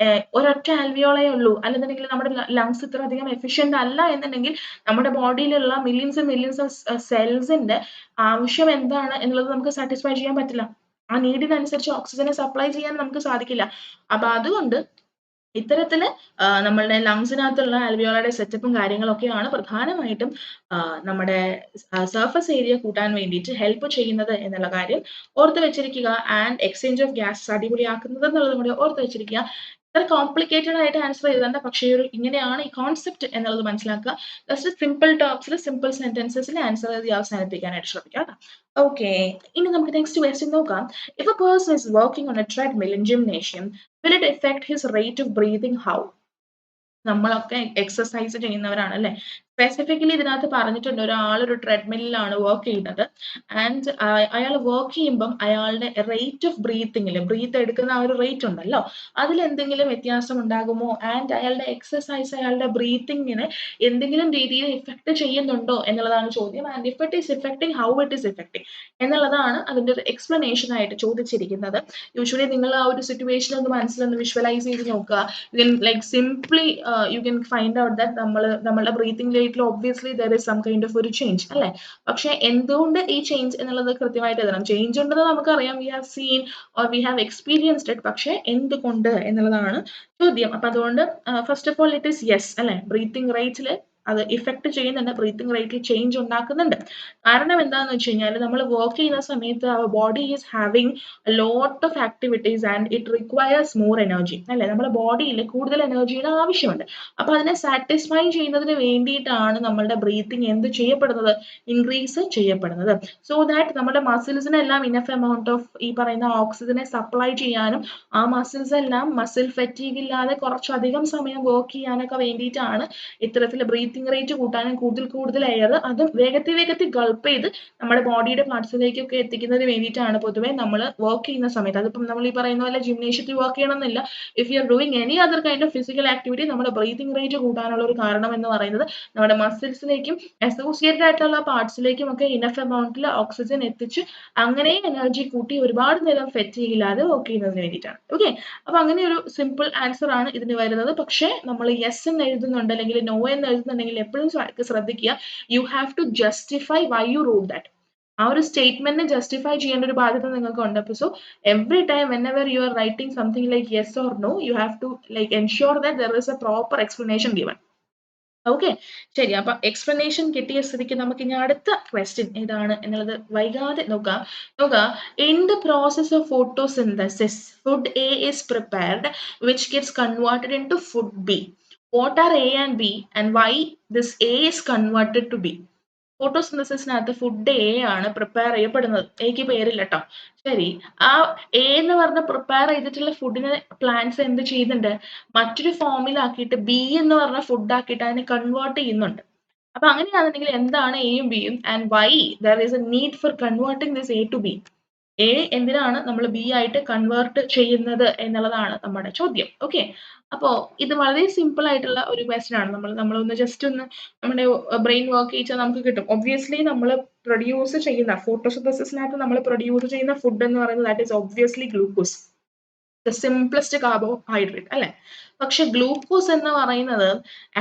ഒരൊറ്റ ആൽവിയോളേ ഉള്ളൂ, അല്ലെന്നുണ്ടെങ്കിൽ നമ്മുടെ ലങ്സ് ഇത്ര അധികം എഫിഷ്യന്റ് അല്ല എന്നുണ്ടെങ്കിൽ നമ്മുടെ ബോഡിയിലുള്ള മില്യൺസ് ഓഫ് സെൽസിന്റെ ആവശ്യം എന്താണ് എന്നുള്ളത് നമുക്ക് സാറ്റിസ്ഫൈ ചെയ്യാൻ പറ്റില്ല. ആ നീഡിനനുസരിച്ച് ഓക്സിജനെ സപ്ലൈ ചെയ്യാൻ നമുക്ക് സാധിക്കില്ല. അപ്പൊ അതുകൊണ്ട് ഇത്തരത്തില് നമ്മളുടെ ലങ്സിനകത്തുള്ള ആൽവിയോളയുടെ സെറ്റപ്പും കാര്യങ്ങളൊക്കെയാണ് പ്രധാനമായിട്ടും നമ്മുടെ സർഫസ് ഏരിയ കൂട്ടാൻ വേണ്ടിയിട്ട് ഹെൽപ്പ് ചെയ്യുന്നത് എന്നുള്ള കാര്യം ഓർത്ത് വെച്ചിരിക്കുക. ആൻഡ് എക്സ്ചേഞ്ച് ഓഫ് ഗ്യാസ് അടിപൊളിയാക്കുന്നത് എന്നുള്ളതും കൂടി ഓർത്ത് വെച്ചിരിക്കുക. ഇത്ര കോംപ്ലിക്കേറ്റഡ് ആയിട്ട് ആൻസർ ചെയ്തേണ്ട, പക്ഷേ ഇങ്ങനെയാണ് ഈ കോൺസെപ്റ്റ് എന്നുള്ളത് മനസ്സിലാക്കുക. ജസ്റ്റ് സിമ്പിൾ ടോപ്സിൽ സിമ്പിൾ സെന്റൻസസിൽ ആൻസർ ചെയ്ത് അവസാനിപ്പിക്കാനായിട്ട് ശ്രമിക്കാം കേട്ടോ. ഓക്കെ, ഇനി നമുക്ക് നെക്സ്റ്റ് ക്വസ്റ്റ്യൻ നോക്കാം. If A person is working on A treadmill in gymnasium, will it affect his rate of breathing? How? നമ്മളൊക്കെ എക്സസൈസ് ചെയ്യുന്നവരാണ് അല്ലെ. സ്പെസിഫിക്കലി ഇതിനകത്ത് പറഞ്ഞിട്ടുണ്ട് ഒരാളൊരു ട്രെഡ്മില്ലിലാണ് വർക്ക് ചെയ്യുന്നത്. ആൻഡ് അയാൾ വർക്ക് ചെയ്യുമ്പം അയാളുടെ റേറ്റ് ഓഫ് ബ്രീത്തിങ്ങിൽ, ബ്രീത്ത് എടുക്കുന്ന ആ ഒരു റേറ്റ് ഉണ്ടല്ലോ, അതിൽ എന്തെങ്കിലും വ്യത്യാസം ഉണ്ടാകുമോ? ആൻഡ് അയാളുടെ എക്സസൈസ് അയാളുടെ ബ്രീത്തിങ്ങിനെ എന്തെങ്കിലും രീതിയിൽ ഇഫക്ട് ചെയ്യുന്നുണ്ടോ എന്നുള്ളതാണ് ചോദ്യം. And if it is effecting, how it is effecting എന്നുള്ളതാണ് അതിന്റെ ഒരു എക്സ്പ്ലനേഷൻ ആയിട്ട് ചോദിച്ചിരിക്കുന്നത്. യൂഷ്വലി നിങ്ങൾ ആ ഒരു സിറ്റുവേഷൻ ഒന്ന് മനസ്സിലൊന്ന് വിഷ്വലൈസ് ചെയ്ത് നോക്കുക. Like simply you can find out that നമ്മളുടെ ബ്രീത്തിങ് റേറ്റിൽ obviously there is some kind of ഒരു ചേഞ്ച് അല്ലെ. പക്ഷെ എന്തുകൊണ്ട് ഈ ചേഞ്ച് എന്നുള്ളത് കൃത്യമായിട്ട് എഴുതണം. ചേഞ്ച് ഉണ്ടെന്ന് നമുക്കറിയാം, we have seen or we have experienced it. പക്ഷെ എന്തുകൊണ്ട് എന്നുള്ളതാണ് ചോദ്യം. അപ്പൊ അതുകൊണ്ട് first of all it is yes അല്ലെ. ബ്രീത്തിങ് റേറ്റിൽ അത് ഇഫക്ട് ചെയ്യുന്നുണ്ട്, ബ്രീത്തിങ് റേറ്റിൽ ചേഞ്ച് ഉണ്ടാക്കുന്നുണ്ട്. കാരണം എന്താണെന്ന് വെച്ച് കഴിഞ്ഞാൽ നമ്മൾ വർക്ക് ചെയ്യുന്ന സമയത്ത് അവർ body is having lot of activities and it requires more energy അല്ലെ. നമ്മുടെ ബോഡിയിൽ കൂടുതൽ എനർജിയുടെ ആവശ്യമുണ്ട്. അപ്പൊ അതിനെ സാറ്റിസ്ഫൈ ചെയ്യുന്നതിന് വേണ്ടിയിട്ടാണ് നമ്മളുടെ ബ്രീത്തിങ് എന്ത് ചെയ്യപ്പെടുന്നത്? ഇൻക്രീസ് ചെയ്യപ്പെടുന്നത്. സോ ദാറ്റ് നമ്മുടെ മസിൽസിനെല്ലാം ഇനഫ് എമൗണ്ട് ഓഫ് ഈ പറയുന്ന ഓക്സിജനെ സപ്ലൈ ചെയ്യാനും ആ മസിൽസ് എല്ലാം മസിൽ ഫെറ്റീഗ് ഇല്ലാതെ കുറച്ചധികം സമയം വർക്ക് ചെയ്യാനൊക്കെ വേണ്ടിയിട്ടാണ് ഇത്തരത്തിൽ ബ്രീത്തിങ് റേറ്റ് കൂട്ടാനും കൂടുതൽ എയർ അതും വേഗത്തിൽ ഗൾപ്പ് ചെയ്ത് നമ്മുടെ ബോഡിയുടെ പാർട്സിലേക്കൊക്കെ എത്തിക്കുന്നതിന് വേണ്ടിയിട്ടാണ് പൊതുവെ നമ്മൾ വർക്ക് ചെയ്യുന്ന സമയത്ത്. അതിപ്പം നമ്മൾ ഈ പറയുന്ന പോലെ ജിംനേഷ്യത്തിൽ വർക്ക് ചെയ്യണമെന്നില്ല. If you are doing any other kind of physical activity, നമ്മുടെ ബ്രീത്തിങ് റേറ്റ് കൂട്ടാനുള്ള ഒരു കാരണം എന്ന് പറയുന്നത് നമ്മുടെ മസിൽസിലേക്കും അസോസിയേറ്റഡ് ആയിട്ടുള്ള പാർട്സിലേക്കും ഒക്കെ ഇനഫ് എമൗണ്ടിൽ ഓക്സിജൻ എത്തിച്ച് അങ്ങനെ എനർജി കൂട്ടി ഒരുപാട് നേരം ഫെറ്റീഗ് ഇല്ലാതെ വർക്ക് ചെയ്യുന്നതിന് വേണ്ടിയിട്ടാണ്. ഓക്കെ, അപ്പൊ അങ്ങനെ ഒരു സിമ്പിൾ ആൻസർ ആണ് ഇതിന് വരുന്നത്. പക്ഷേ നമ്മൾ യെസ് എന്ന് എഴുതുന്നുണ്ട് അല്ലെങ്കിൽ നോ എന്ന് എഴുതുന്നുണ്ടെങ്കിൽ എപ്പോഴും ശ്രദ്ധിക്കുക, you have to justify why you wrote that. ആ ഒരു സ്റ്റേറ്റ്മെന്റിനെ ജസ്റ്റിഫൈ ചെയ്യേണ്ട ഒരു ബാധ്യത നിങ്ങൾക്ക് ഉണ്ട്. അപ്പൊ so every time whenever you are writing something like yes or no, you have to like ensure that there is a proper explanation given. Okay, ശരി. അപ്പൊ എക്സ്പ്ലനേഷൻ കിട്ടിയ സ്ഥിതിക്ക് നമുക്ക് ഇനി അടുത്ത ക്വസ്റ്റ്യൻ ഏതാണ് എന്നുള്ളത് വൈകാതെ നോക്കാം. നോക്കാം. In the process of photosynthesis, food A is prepared, which gets converted into food B. What are A and B, and why this A is converted to B? ഫോട്ടോസിന്തസിസിനകത്ത് ഫുഡ് എ ആണ് prepare ചെയ്യപ്പെടുന്നത്. എക്ക് പേരില്ല ട്ടോ. ശരി. ആ A എന്ന് പറഞ്ഞ പ്രിപ്പയർ ചെയ്തിട്ടുള്ള ഫുഡിനെ പ്ലാന്റ്സ് എന്ത് ചെയ്യുന്നുണ്ട്? മറ്റൊരു ഫോമിലാക്കിയിട്ട് ബി എന്ന് പറഞ്ഞ ഫുഡ് ആക്കിയിട്ട് അതിനെ കൺവേർട്ട് ചെയ്യുന്നുണ്ട്. അപ്പൊ അങ്ങനെയാണെന്നുണ്ടെങ്കിൽ എന്താണ് എയും ബിയും, and why there is a need for converting this A to B? A എന്തിനാണ് നമ്മൾ ബി ആയിട്ട് കൺവേർട്ട് ചെയ്യുന്നത് എന്നുള്ളതാണ് നമ്മുടെ ചോദ്യം. ഓക്കെ, അപ്പോ ഇത് വളരെ സിമ്പിൾ ആയിട്ടുള്ള ഒരു ക്വസ്റ്റ്യൻ ആണ്. നമ്മളൊന്ന് ജസ്റ്റ് ഒന്ന് നമ്മുടെ ബ്രെയിൻ വർക്ക് ചെയ്യിച്ചാൽ നമുക്ക് കിട്ടും. ഒബ്വിയസ്ലി നമ്മൾ പ്രൊഡ്യൂസ് ചെയ്യുന്ന ഫോട്ടോസിന്തസിസിനകത്ത് നമ്മൾ പ്രൊഡ്യൂസ് ചെയ്യുന്ന ഫുഡ് എന്ന് പറയുന്നത് that is obviously glucose, the simplest carbohydrate അല്ലെ. പക്ഷെ ഗ്ലൂക്കോസ് എന്ന് പറയുന്നത്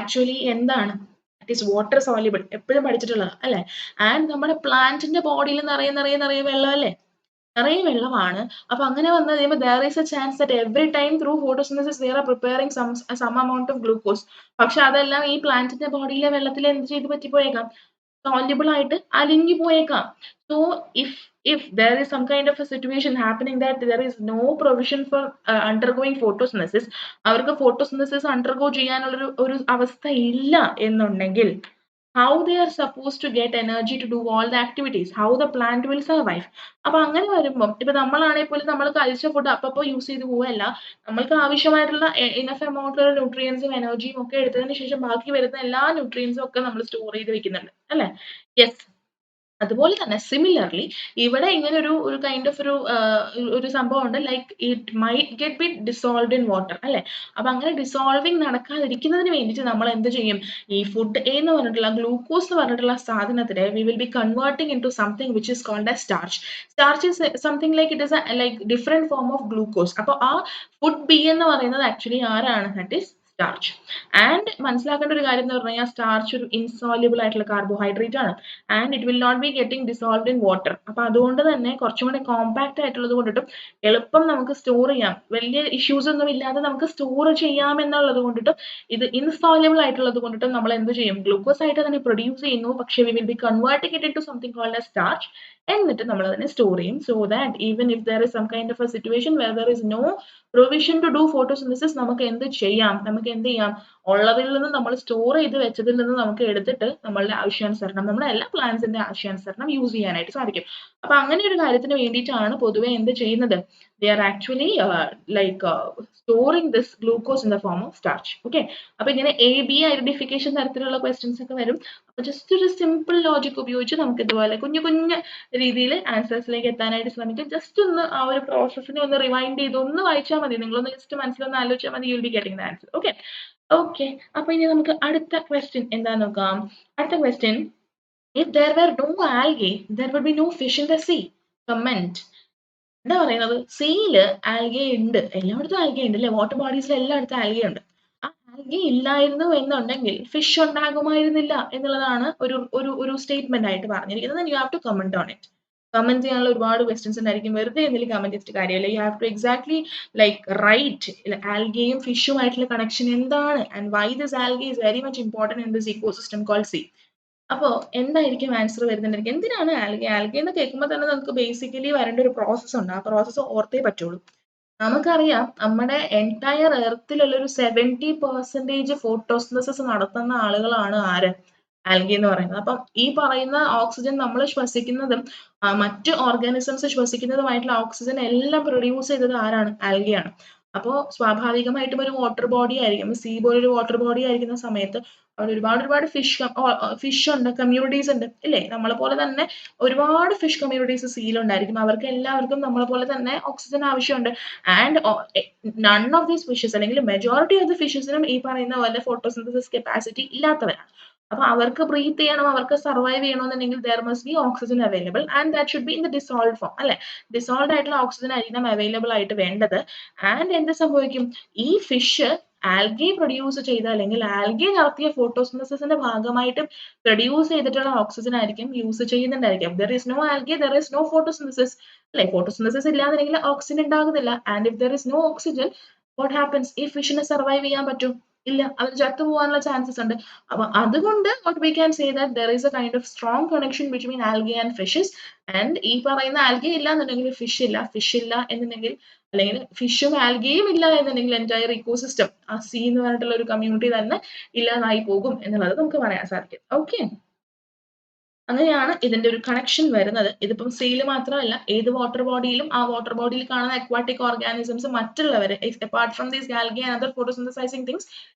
ആക്ച്വലി എന്താണ്? ഇറ്റ് ഈസ് വാട്ടർ സോല്യുബിൾ, എപ്പോഴും പഠിച്ചിട്ടുള്ളത് അല്ലെ. ആൻഡ് നമ്മുടെ പ്ലാന്റിന്റെ ബോഡിയിൽ നിറയെ വെള്ളമല്ലേ, നിറയെ വെള്ളമാണ്. അപ്പൊ അങ്ങനെ വന്നു കഴിയുമ്പോൾ there is a chance that every time through photosynthesis they are preparing some amount of glucose. പക്ഷെ അതെല്ലാം ഈ പ്ലാന്റിന്റെ ബോഡിയിലെ വെള്ളത്തിൽ എന്ത് ചെയ്ത് പറ്റിപ്പോയേക്കാം? soluble ആയിട്ട് അലിഞ്ഞു പോയേക്കാം. So if if there is some kind of a situation happening that there is no provision for undergoing photosynthesis, അവർക്ക് photosynthesis undergo ചെയ്യാനുള്ള ഒരു അവസ്ഥ ഇല്ല എന്നുണ്ടെങ്കിൽ, how they are supposed to get energy to do all the activities, how the plant will survive? അപ്പൊ അങ്ങനെ വരുമ്പം ഇപ്പൊ നമ്മളാണെങ്കിൽ പോലും നമ്മൾ കഴിച്ച ഫുഡ് അപ്പപ്പോ യൂസ് ചെയ്ത് പോവല്ല. നമ്മൾക്ക് ആവശ്യമായിട്ടുള്ള ഇനഫ് എമൗണ്ടിലുള്ള ന്യൂട്രിയൻസും എനർജിയും ഒക്കെ എടുത്തതിന് ശേഷം ബാക്കി വരുന്ന എല്ലാ ന്യൂട്രിയൻസും ഒക്കെ നമ്മൾ സ്റ്റോർ ചെയ്ത് വെക്കുന്നുണ്ട് അല്ലെ. യെസ്, അതുപോലെ തന്നെ സിമിലർലി ഇവിടെ ഇങ്ങനെ ഒരു കൈൻഡ് ഓഫ് ഒരു സംഭവം ഉണ്ട്, like it might get B dissolved in water അല്ലെ. അപ്പൊ അങ്ങനെ ഡിസോൾവിങ് നടക്കാതിരിക്കുന്നതിന് വേണ്ടിയിട്ട് നമ്മൾ എന്ത് ചെയ്യും? ഈ ഫുഡ് എ എന്ന് പറഞ്ഞിട്ടുള്ള ഗ്ലൂക്കോസ് എന്ന് പറഞ്ഞിട്ടുള്ള സാധനത്തിനെ we will be converting into something which is called as starch. Starch is something like it is like different form of glucose. അപ്പൊ ആ ഫുഡ് ബി എന്ന് പറയുന്നത് ആക്ച്വലി ആരാണ്? That is starch. ആൻഡ് മനസ്സിലാക്കേണ്ട ഒരു കാര്യം എന്ന് പറഞ്ഞു കഴിഞ്ഞാൽ സ്റ്റാർച്ച് ഒരു ഇൻസോല്യുബിൾ ആയിട്ടുള്ള കാർബോഹൈഡ്രേറ്റ് ആണ്, and it will not be getting dissolved in water. അപ്പൊ അതുകൊണ്ട് തന്നെ കുറച്ചും കൂടി കോമ്പാക്ട് ആയിട്ടുള്ളത് കൊണ്ടിട്ടും എളുപ്പം നമുക്ക് സ്റ്റോർ ചെയ്യാം, വലിയ ഇഷ്യൂസ് ഒന്നും ഇല്ലാതെ നമുക്ക് സ്റ്റോർ ചെയ്യാം എന്നുള്ളത് കൊണ്ടിട്ടും ഇത് ഇൻസോല്യുബിൾ ആയിട്ടുള്ളത് കൊണ്ടിട്ടും നമ്മൾ എന്ത് ചെയ്യും? ഗ്ലൂക്കോസ് ആയിട്ട് തന്നെ പ്രൊഡ്യൂസ് ചെയ്യുന്നു, പക്ഷേ we will be converting it into something called as starch. എന്നിട്ട് നമ്മൾ അതിനെ സ്റ്റോർ ചെയ്യും, so that even if there is some kind of a situation where there is no provision to do photosynthesis, നമുക്ക് എന്ത് ചെയ്യാം? നമുക്ക് എന്ത് ചെയ്യാം? ഉള്ളതിൽ നിന്ന് നമ്മൾ സ്റ്റോർ ചെയ്ത് വെച്ചതിൽ നിന്ന് നമുക്ക് എടുത്തിട്ട് നമ്മളുടെ ആവശ്യാനുസരണം, നമ്മുടെ എല്ലാ പ്ലാന്റ്സിന്റെ ആവശ്യാനുസരണം യൂസ് ചെയ്യാനായിട്ട് സാധിക്കും. അപ്പൊ അങ്ങനെ ഒരു കാര്യത്തിന് വേണ്ടിയിട്ടാണ് പൊതുവെ എന്ത് ചെയ്യുന്നത്? they are actually storing this glucose in the form of starch. Okay, അപ്പൊ ഇങ്ങനെ എ ബി ഐഡന്റിഫിക്കേഷൻ തരത്തിലുള്ള ക്വസ്റ്റ്യൻസ് ഒക്കെ വരും. അപ്പൊ ജസ്റ്റ് ഒരു സിമ്പിൾ ലോജിക് ഉപയോഗിച്ച് നമുക്ക് ഇതുപോലെ കുഞ്ഞു കുഞ്ഞു രീതിയിൽ ആൻസേഴ്സിലേക്ക് എത്താനായിട്ട് ശ്രമിക്കും. ജസ്റ്റ് ഒന്ന് ആ ഒരു പ്രോസസ്സിനെ ഒന്ന് റിവൈൻഡ് ചെയ്ത് ഒന്ന് വായിച്ചാൽ മതി, നിങ്ങളൊന്ന് ജസ്റ്റ് മനസ്സിലൊന്ന് ആലോചിച്ചാൽ മതി, you will be getting the answer. Okay, okay. അപ്പൊ ഇനി നമുക്ക് അടുത്ത ക്വസ്റ്റ്യൻ എന്താ നോക്കാം. അടുത്ത question, if there were no algae there would be no fish in the sea. Comment. എന്താ പറയുന്നത്? സീയില് ആൽഗെ ഉണ്ട്, എല്ലായിടത്തും ആൽഗെ ഉണ്ട് അല്ലെ, വാട്ടർ ബോഡീസിൽ എല്ലായിടത്തും ആൽഗെ ഉണ്ട്. ആ ആൽഗെ ഇല്ലായിരുന്നു എന്നുണ്ടെങ്കിൽ ഫിഷ് ഉണ്ടാകുമായിരുന്നില്ല എന്നുള്ളതാണ് ഒരു ഒരു ഒരു സ്റ്റേറ്റ്മെന്റ് ആയിട്ട് പറഞ്ഞിരിക്കുന്നത്. You have to comment on it. Comment ചെയ്യാനുള്ള ഒരുപാട് ക്വസ്റ്റ്യൻസ് ഉണ്ടായിരിക്കും, വെറുതെ എന്തെങ്കിലും കമന്റ് ചെയ്തിട്ട് കാര്യമില്ല. You have to exactly like right ആൽഗയും ഫിഷുമായിട്ടുള്ള കണക്ഷൻ എന്താണ്, and why this algae is very much important in this ecosystem called sea. അപ്പോ എന്തായിരിക്കും ആൻസർ വരുന്നുണ്ടായിരിക്കും? എന്തിനാണ് ആൽഗെ? ആൽഗെ എന്ന് കേൾക്കുമ്പോൾ തന്നെ നമുക്ക് ബേസിക്കലി വരേണ്ട ഒരു പ്രോസസ്സ് ഉണ്ട്, ആ പ്രോസസ്സ് ഓർത്തേ പറ്റുള്ളൂ. നമുക്കറിയാം നമ്മുടെ എൻറ്റയർ എർത്തിലുള്ള ഒരു 70% ഫോട്ടോസിന്തസിസ് നടത്തുന്ന ആളുകളാണ് ആര്? ആൽഗെ എന്ന് പറയുന്നത്. അപ്പം ഈ പറയുന്ന ഓക്സിജൻ നമ്മൾ ശ്വസിക്കുന്നതും മറ്റ് ഓർഗാനിസംസ് ശ്വസിക്കുന്നതുമായിട്ടുള്ള ഓക്സിജൻ എല്ലാം പ്രൊഡ്യൂസ് ചെയ്തത് ആരാണ്? ആൽഗെയാണ്. അപ്പോൾ സ്വാഭാവികമായിട്ടും ഒരു വാട്ടർ ബോഡി ആയിരിക്കും, സീ പോലൊരു വാട്ടർ ബോഡി ആയിരിക്കുന്ന സമയത്ത് അവിടെ ഒരുപാട് ഫിഷ് ഉണ്ട്, കമ്മ്യൂണിറ്റീസ് ഉണ്ട് ഇല്ലേ? നമ്മളെ പോലെ തന്നെ ഒരുപാട് ഫിഷ് കമ്മ്യൂണിറ്റീസ് സീലുണ്ടായിരിക്കും. അവർക്ക് എല്ലാവർക്കും നമ്മളെ പോലെ തന്നെ ഓക്സിജൻ ആവശ്യമുണ്ട്. And none of these fishes അല്ലെങ്കിൽ മെജോറിറ്റി ഓഫ് ദി ഫിഷസിനും ഈ പറയുന്ന പോലെ ഫോട്ടോസിന്തസിസ് കപ്പാസിറ്റി ഇല്ലാത്തവരാണ്. അപ്പൊ അവർക്ക് ബ്രീത്ത് ചെയ്യണം, അവർക്ക് സർവൈവ് ചെയ്യണമെന്നുണ്ടെങ്കിൽ there must be oxygen available, and that should be in the dissolve form അല്ലെ. ഡിസോൾവ് ആയിട്ടുള്ള ഓക്സിജൻ ആയിരിക്കണം അവൈലബിൾ ആയിട്ട് വേണ്ടത്. ആൻഡ് എന്ത് സംഭവിക്കും? ഈ ഫിഷ് ആൽഗെ പ്രൊഡ്യൂസ് ചെയ്ത അല്ലെങ്കിൽ ആൽഗെ നടത്തിയ ഫോട്ടോസിന്തസിസിന്റെ ഭാഗമായിട്ട് പ്രൊഡ്യൂസ് ചെയ്തിട്ടുള്ള ഓക്സിജൻ ആയിരിക്കും യൂസ് ചെയ്യുന്നുണ്ടായിരിക്കും. There is no algae there is no photosynthesis അല്ലെ. ഫോട്ടോസിന്തസിസ് ഇല്ലാന്നുണ്ടെങ്കിൽ ഓക്സിജൻ ഉണ്ടാകുന്നില്ല. And if there is no oxygen, what happens? ഈ ഫിഷിന് സർവൈവ് ചെയ്യാൻ പറ്റും? ഇല്ല, അവർ ചത്തുപോകാനുള്ള ചാൻസസ് ഉണ്ട്. അപ്പൊ അതുകൊണ്ട് what we can say that there is a kind of strong connection between algae and fishes. And ഈ പറയുന്ന algae ഇല്ല എന്നുണ്ടെങ്കിൽ fish ഇല്ല, fish ഇല്ല എന്നുണ്ടെങ്കിൽ അല്ലെങ്കിൽ ഫിഷും ആൽഗയും ഇല്ല എന്നുണ്ടെങ്കിൽ entire ecosystem ആ സീ എന്ന് പറഞ്ഞിട്ടുള്ള ഒരു കമ്മ്യൂണിറ്റി തന്നെ ഇല്ലാതായി പോകും എന്നുള്ളത് നമുക്ക് പറയാൻ സാധിക്കും. ഓക്കെ, അങ്ങനെയാണ് ഇതിന്റെ ഒരു കണക്ഷൻ വരുന്നത്. ഇതിപ്പം സീല് മാത്രമല്ല, ഏത് വാട്ടർ ബോഡിയിലും ആ വാട്ടർ ബോഡിയിൽ കാണുന്ന അക്വാട്ടിക് ഓർഗാനിസംസ് മറ്റുള്ളവര് apart from these algae and other photosynthesizing things,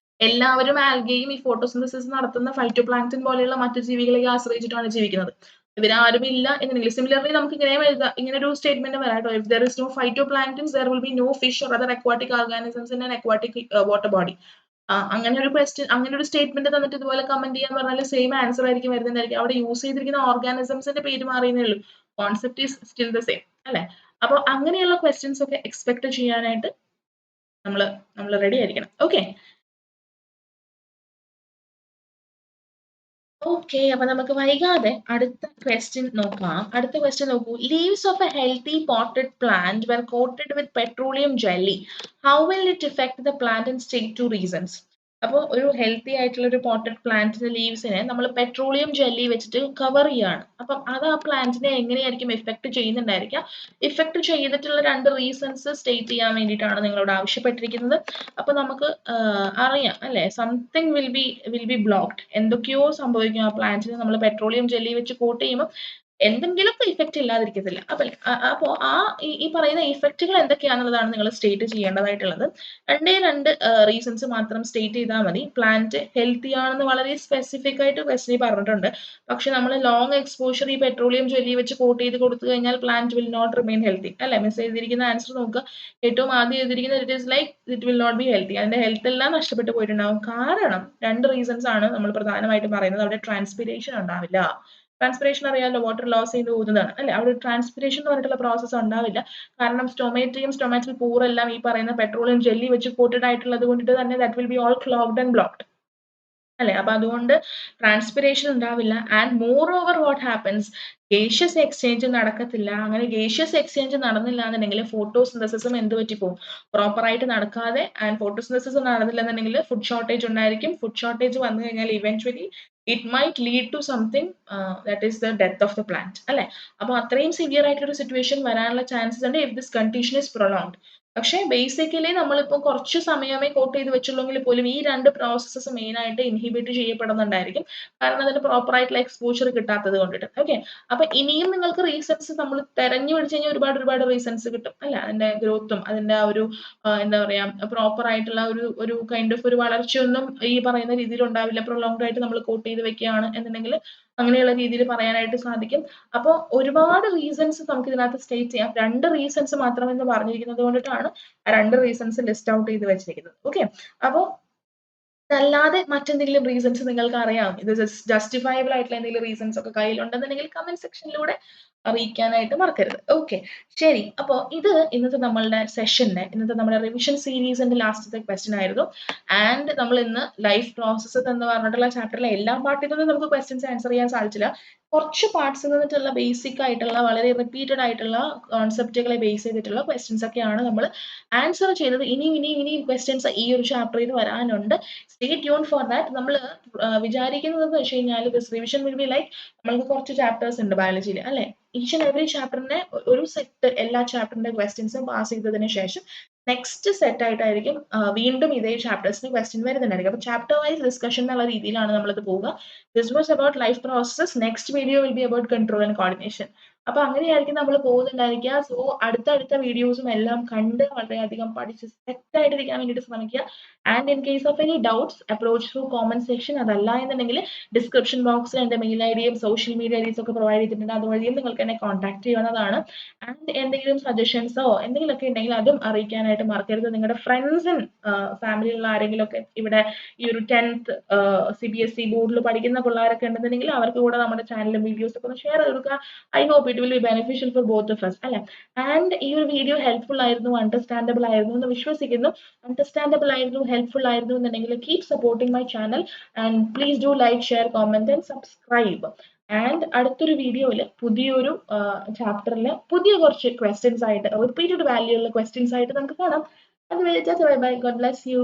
എല്ലാവരും ആൽഗയും ഈ ഫോട്ടോസിന്തസിസ് നടത്തുന്ന ഫൈറ്റോപ്ലാങ്ക്ടൺ പോലെയുള്ള മറ്റു ജീവികളെ ആശ്രയിച്ചിട്ടാണ് ജീവിക്കുന്നത്. ഇവരാരും ഇല്ല എന്നുണ്ടെങ്കിൽ സിമിലർലി നമുക്ക് ഇങ്ങനെ എഴുതാം, ഇങ്ങനെ ഒരു സ്റ്റേറ്റ്മെന്റ് വരാം കേട്ടോ. If there is no phytoplanktons there will be no fish or other aquatic organisms in an aquatic water body. അങ്ങനെ ഒരു ക്വസ്റ്റ്യൻ, അങ്ങനെ ഒരു സ്റ്റേറ്റ്മെന്റ് തന്നിട്ട് ഇതുപോലെ കമന്റ് ചെയ്യാന്ന് പറഞ്ഞാൽ സെയിം ആൻസർ ആയിരിക്കും വരുന്നുണ്ടായിരിക്കും. അവിടെ യൂസ് ചെയ്തിരിക്കുന്ന ഓർഗാനിസംസിന്റെ പേര് മാറിയെന്നേ ഉള്ളൂ, concept is still the same അല്ലെ. അപ്പൊ അങ്ങനെയുള്ള ക്വസ്റ്റ്യൻസ് ഒക്കെ എക്സ്പെക്ട് ചെയ്യാനായിട്ട് നമ്മൾ നമ്മൾ റെഡി ആയിരിക്കണം. ഓക്കെ, ഓക്കെ, അപ്പൊ നമുക്ക് വൈകാതെ അടുത്ത ക്വസ്റ്റ്യൻ നോക്കാം. അടുത്ത ക്വസ്റ്റ്യൻ നോക്കൂ. Leaves of A healthy potted plant when quoted with petroleum jelly, how will it effect the plant in state two reasons. അപ്പോൾ ഒരു ഹെൽത്തി ആയിട്ടുള്ള ഒരു പോട്ടഡ് പ്ലാന്റിന്റെ ലീവ്സിനെ നമ്മൾ പെട്രോളിയം ജെല്ലി വെച്ചിട്ട് കവർ ചെയ്യാണ്. അപ്പം അത് ആ പ്ലാന്റിനെ എങ്ങനെയായിരിക്കും ഇഫക്ട് ചെയ്യുന്നുണ്ടായിരിക്കാം. ഇഫക്ട് ചെയ്തിട്ടുള്ള രണ്ട് റീസൺസ് സ്റ്റേറ്റ് ചെയ്യാൻ വേണ്ടിയിട്ടാണ് നിങ്ങളോട് ആവശ്യപ്പെട്ടിരിക്കുന്നത്. അപ്പൊ നമുക്ക് അറിയാം അല്ലെ, സംതിങ് വിൽ ബി ബ്ലോക്ക്ഡ്. എന്തൊക്കെയോ സംഭവിക്കും ആ പ്ലാന്റിന് നമ്മൾ പെട്രോളിയം ജെല്ലി വെച്ച് കോട്ട് ചെയ്യുമ്പോൾ എന്തെങ്കിലുമൊക്കെ ഇഫക്റ്റ് ഇല്ലാതിരിക്കത്തില്ല. അപ്പോ ആ ഈ പറയുന്ന ഇഫക്റ്റുകൾ എന്തൊക്കെയാണെന്നുള്ളതാണ് നിങ്ങൾ സ്റ്റേറ്റ് ചെയ്യേണ്ടതായിട്ടുള്ളത്. രണ്ടേ രണ്ട് റീസൺസ് മാത്രം സ്റ്റേറ്റ് ചെയ്താൽ മതി. പ്ലാന്റ് ഹെൽത്തി ആണെന്ന് വളരെ സ്പെസിഫിക് ആയിട്ട് ക്വസ്റ്റനിൽ പറഞ്ഞിട്ടുണ്ട്. പക്ഷെ നമ്മൾ ലോങ് എക്സ്പോഷർ ഈ പെട്രോളിയം ജെല്ലി വെച്ച് കോട്ട് ചെയ്ത് കൊടുത്തു കഴിഞ്ഞാൽ plant will not remain healthy അല്ലെ. മിസ് ചെയ്തിരിക്കുന്ന ആൻസർ നോക്കുക. ഏറ്റവും ആദ്യം എഴുതിയിരിക്കുന്നത് it is like it will not be healthy. അതിന്റെ ഹെൽത്ത് എല്ലാം നഷ്ടപ്പെട്ടു പോയിട്ടുണ്ടാവും. കാരണം രണ്ട് റീസൺസ് ആണ് നമ്മൾ പ്രധാനമായിട്ടും പറയുന്നത്. അവിടെ ട്രാൻസ്പിരേഷൻ ഉണ്ടാവില്ല. ട്രാൻസ്പിരേഷൻ അറിയാലോ, വാട്ടർ ലോസ് ചെയ്ത് ഊതുന്നതാണ് അല്ലെ. അവിടെ ട്രാൻസ്പിരേഷൻ എന്ന് പറഞ്ഞിട്ടുള്ള പ്രോസസ്സ് ഉണ്ടാവില്ല. കാരണം സ്റ്റൊമാറ്റയും സ്റ്റൊമാറ്റൽ പൂറെല്ലാം ഈ പറയുന്ന പെട്രോളിയം ജെല്ലി വെച്ച് കോട്ടഡ് ആയിട്ടുള്ളത് കൊണ്ടിട്ട് തന്നെ that will be all clogged and blocked അല്ലെ. അപ്പൊ അതുകൊണ്ട് ട്രാൻസ്പിരേഷൻ ഉണ്ടാവില്ല. And more over what happens, gaseous exchange നടക്കത്തില്ല. അങ്ങനെ ഗേഷ്യസ് എക്സ്ചേഞ്ച് നടന്നില്ല എന്നുണ്ടെങ്കിൽ ഫോട്ടോസിന്തസിസും എന്ത് പറ്റിപ്പോകും, പ്രോപ്പർ ആയിട്ട് നടക്കാതെ. ആൻഡ് ഫോട്ടോസിന്തസിസ് നടന്നില്ല എന്നുണ്ടെങ്കിൽ ഫുഡ് ഷോർട്ടേജ് ഉണ്ടായിരിക്കും. ഫുഡ് ഷോർട്ടേജ് വന്നു കഴിഞ്ഞാൽ eventually it might lead to something that is the death of the plant അല്ലെ. അപ്പൊ അത്രയും സിവിയർ ആയിട്ടുള്ള ഒരു സിറ്റുവേഷൻ വരാനുള്ള ചാൻസസ് ഉണ്ട് if this condition is prolonged. പക്ഷേ ബേസിക്കലി നമ്മളിപ്പോൾ കുറച്ച് സമയമേ കോട്ട് ചെയ്ത് വെച്ചുള്ളെങ്കിൽ പോലും ഈ രണ്ട് പ്രോസസ്സസ് മെയിൻ ആയിട്ട് ഇൻഹിബിറ്റ് ചെയ്യപ്പെടുന്നുണ്ടായിരിക്കും. കാരണം അതിന് പ്രോപ്പർ ആയിട്ടുള്ള എക്സ്പോഷർ കിട്ടാത്തത് കൊണ്ടിട്ട്. ഓക്കെ, അപ്പൊ ഇനിയും നിങ്ങൾക്ക് റീസൺസ് നമ്മൾ തെരഞ്ഞു പിടിച്ചു കഴിഞ്ഞാൽ ഒരുപാട് ഒരുപാട് റീസൺസ് കിട്ടും അല്ല. അതിന്റെ ഗ്രോത്തും അതിന്റെ ആ ഒരു എന്താ പറയാ പ്രോപ്പർ ആയിട്ടുള്ള ഒരു കൈൻഡ് ഓഫ് ഒരു വളർച്ചയൊന്നും ഈ പറയുന്ന രീതിയിൽ ഉണ്ടാവില്ല. പ്രൊലോങ്ഡ് ആയിട്ട് നമ്മൾ കോട്ട് ചെയ്ത് വെക്കുകയാണ് എന്നുണ്ടെങ്കിൽ അങ്ങനെയുള്ള രീതിയിൽ പറയാനായിട്ട് സാധിക്കും. അപ്പോൾ ഒരുപാട് റീസൺസ് നമുക്ക് ഇതിനകത്ത് സ്റ്റേറ്റ് ചെയ്യാം. രണ്ട് റീസൺസ് മാത്രം എന്ന് പറഞ്ഞിരിക്കുന്നത് കൊണ്ടിട്ടാണ് ആ രണ്ട് റീസൺസ് ലിസ്റ്റ് ഔട്ട് ചെയ്ത് വെച്ചിരിക്കുന്നത്. ഓക്കെ, അപ്പോൾ ഇതല്ലാതെ മറ്റെന്തെങ്കിലും റീസൺസ് നിങ്ങൾക്ക് അറിയാം, ഇത് ജസ്റ്റിഫയബിൾ ആയിട്ടുള്ള എന്തെങ്കിലും റീസൺസ് ഒക്കെ കയ്യിലുണ്ടെന്നുണ്ടെങ്കിൽ കമന്റ് സെക്ഷനിലൂടെ അറിയിക്കാനായിട്ട് മറക്കരുത്. ഓക്കെ, ശരി. അപ്പോൾ ഇത് ഇന്നത്തെ നമ്മളുടെ സെഷന്റെ, ഇന്നത്തെ നമ്മുടെ റിവിഷൻ സീരീസിന്റെ ലാസ്റ്റത്തെ ക്വസ്റ്റ്യൻ ആയിരുന്നു. ആൻഡ് നമ്മൾ ഇന്ന് ലൈഫ് പ്രോസസ്സസ് എന്ന് പറഞ്ഞിട്ടുള്ള ചാപ്റ്ററിലെ എല്ലാ പാർട്ടിൽ നിന്നും നമുക്ക് ക്വസ്റ്റ്യൻസ് ആൻസർ ചെയ്യാൻ സാധിച്ചില്ല. കുറച്ച് പാർട്സിൽ നിന്നിട്ടുള്ള ബേസിക് ആയിട്ടുള്ള വളരെ റിപ്പീറ്റഡ് ആയിട്ടുള്ള കോൺസെപ്റ്റുകളെ ബേസ് ചെയ്തിട്ടുള്ള ക്വസ്റ്റ്യൻസ് ഒക്കെയാണ് നമ്മൾ ആൻസർ ചെയ്തത്. ഇനിയും ക്വസ്റ്റ്യൻസ് ഈ ഒരു ചാപ്റ്ററിൽ വരാനുണ്ട്. Stay tune for that. നമ്മൾ വിചാരിക്കുന്നത് എന്ന് വെച്ച് കഴിഞ്ഞാൽ this revision will be like, നമ്മൾക്ക് കുറച്ച് ചാപ്റ്റേഴ്സ് ഉണ്ട് ബയോളജിയിൽ അല്ലെ. ഈച്ച് ആൻഡ് എവറി ചാപ്റ്ററിന്റെ ഒരു സെറ്റ് എല്ലാ ചാപ്റ്ററിന്റെ ക്വസ്റ്റ്യൻസും പാസ് ചെയ്തതിന് ശേഷം നെക്സ്റ്റ് സെറ്റ് ആയിട്ടായിരിക്കും വീണ്ടും ഇതേ ചാപ്റ്റേഴ്സിന് ക്വസ്റ്റ്യൻ വരുന്നുണ്ടായിരിക്കും. അപ്പൊ ചാപ്റ്റർ വൈസ് ഡിസ്കഷൻ എന്നുള്ള രീതിയിലാണ് നമ്മളിത് പോവുക. This was about life process. Next video will be about control and coordination. അപ്പൊ അങ്ങനെയായിരിക്കും നമ്മൾ പോകുന്നുണ്ടായിരിക്കുക. സോ അടുത്തടുത്ത വീഡിയോസും എല്ലാം കണ്ട് വളരെയധികം പഠിച്ച് സെറ്റ് ആയിട്ടിരിക്കാൻ വേണ്ടിയിട്ട് ശ്രമിക്കുക. And in case of any doubts approach through comment section. അതല്ല എന്നുണ്ടെങ്കിൽ ഡിസ്ക്രിപ്ഷൻ ബോക്സിൽ എന്റെ മെയിൽ ഐ ഡിയും സോഷ്യൽ മീഡിയ ഐഡീസ് ഒക്കെ പ്രൊവൈഡ് ചെയ്തിട്ടുണ്ട്. അതുവഴിയും നിങ്ങൾക്ക് എന്നെ കോൺടാക്ട് ചെയ്യാവുന്നതാണ്. ആൻഡ് എന്തെങ്കിലും സജഷൻസോ എന്തെങ്കിലുമൊക്കെ ഉണ്ടെങ്കിൽ അതും അറിയിക്കാനായിട്ട് മറക്കരുത്. നിങ്ങളുടെ ഫ്രണ്ട്സും ഫാമിലിയിലുള്ള ആരെങ്കിലും ഒക്കെ ഇവിടെ ഈ ഒരു 10th CBSE ബോർഡിൽ പഠിക്കുന്ന പിള്ളേരൊക്കെ ഉണ്ടെന്നുണ്ടെങ്കിൽ അവർക്ക് കൂടെ നമ്മുടെ ചാനലും വീഡിയോസ് ഒക്കെ ഒന്ന് ഷെയർ ചെയ്ത് കൊടുക്കുക. I hope it will be beneficial for both of us അല്ലെ. ആൻഡ് ഈ ഒരു വീഡിയോ ഹെൽപ്ഫുൾ ആയിരുന്നു, അണ്ടർസ്റ്റാൻഡബിൾ ആയിരുന്നു എന്ന് വിശ്വസിക്കുന്നു. അണ്ടർസ്റ്റാൻഡബിൾ ആയിരുന്നു, ഹെൽപ്ഫുൾ ആയിരുന്നു എന്നുണ്ടെങ്കിൽ keep supporting my channel and please do like, share, comment and subscribe. And അടുത്തൊരു വീഡിയോയിൽ പുതിയൊരു ചാപ്റ്ററിൽ പുതിയ കുറച്ച് ക്വസ്റ്റ്യൻസ് ആയിട്ട്, റിപ്പീറ്റഡ് വാല്യൂ ഉള്ള ക്വസ്റ്റ്യൻസ് ആയിട്ട് നമുക്ക് കാണാം. അതുവരെ bye bye, God bless you.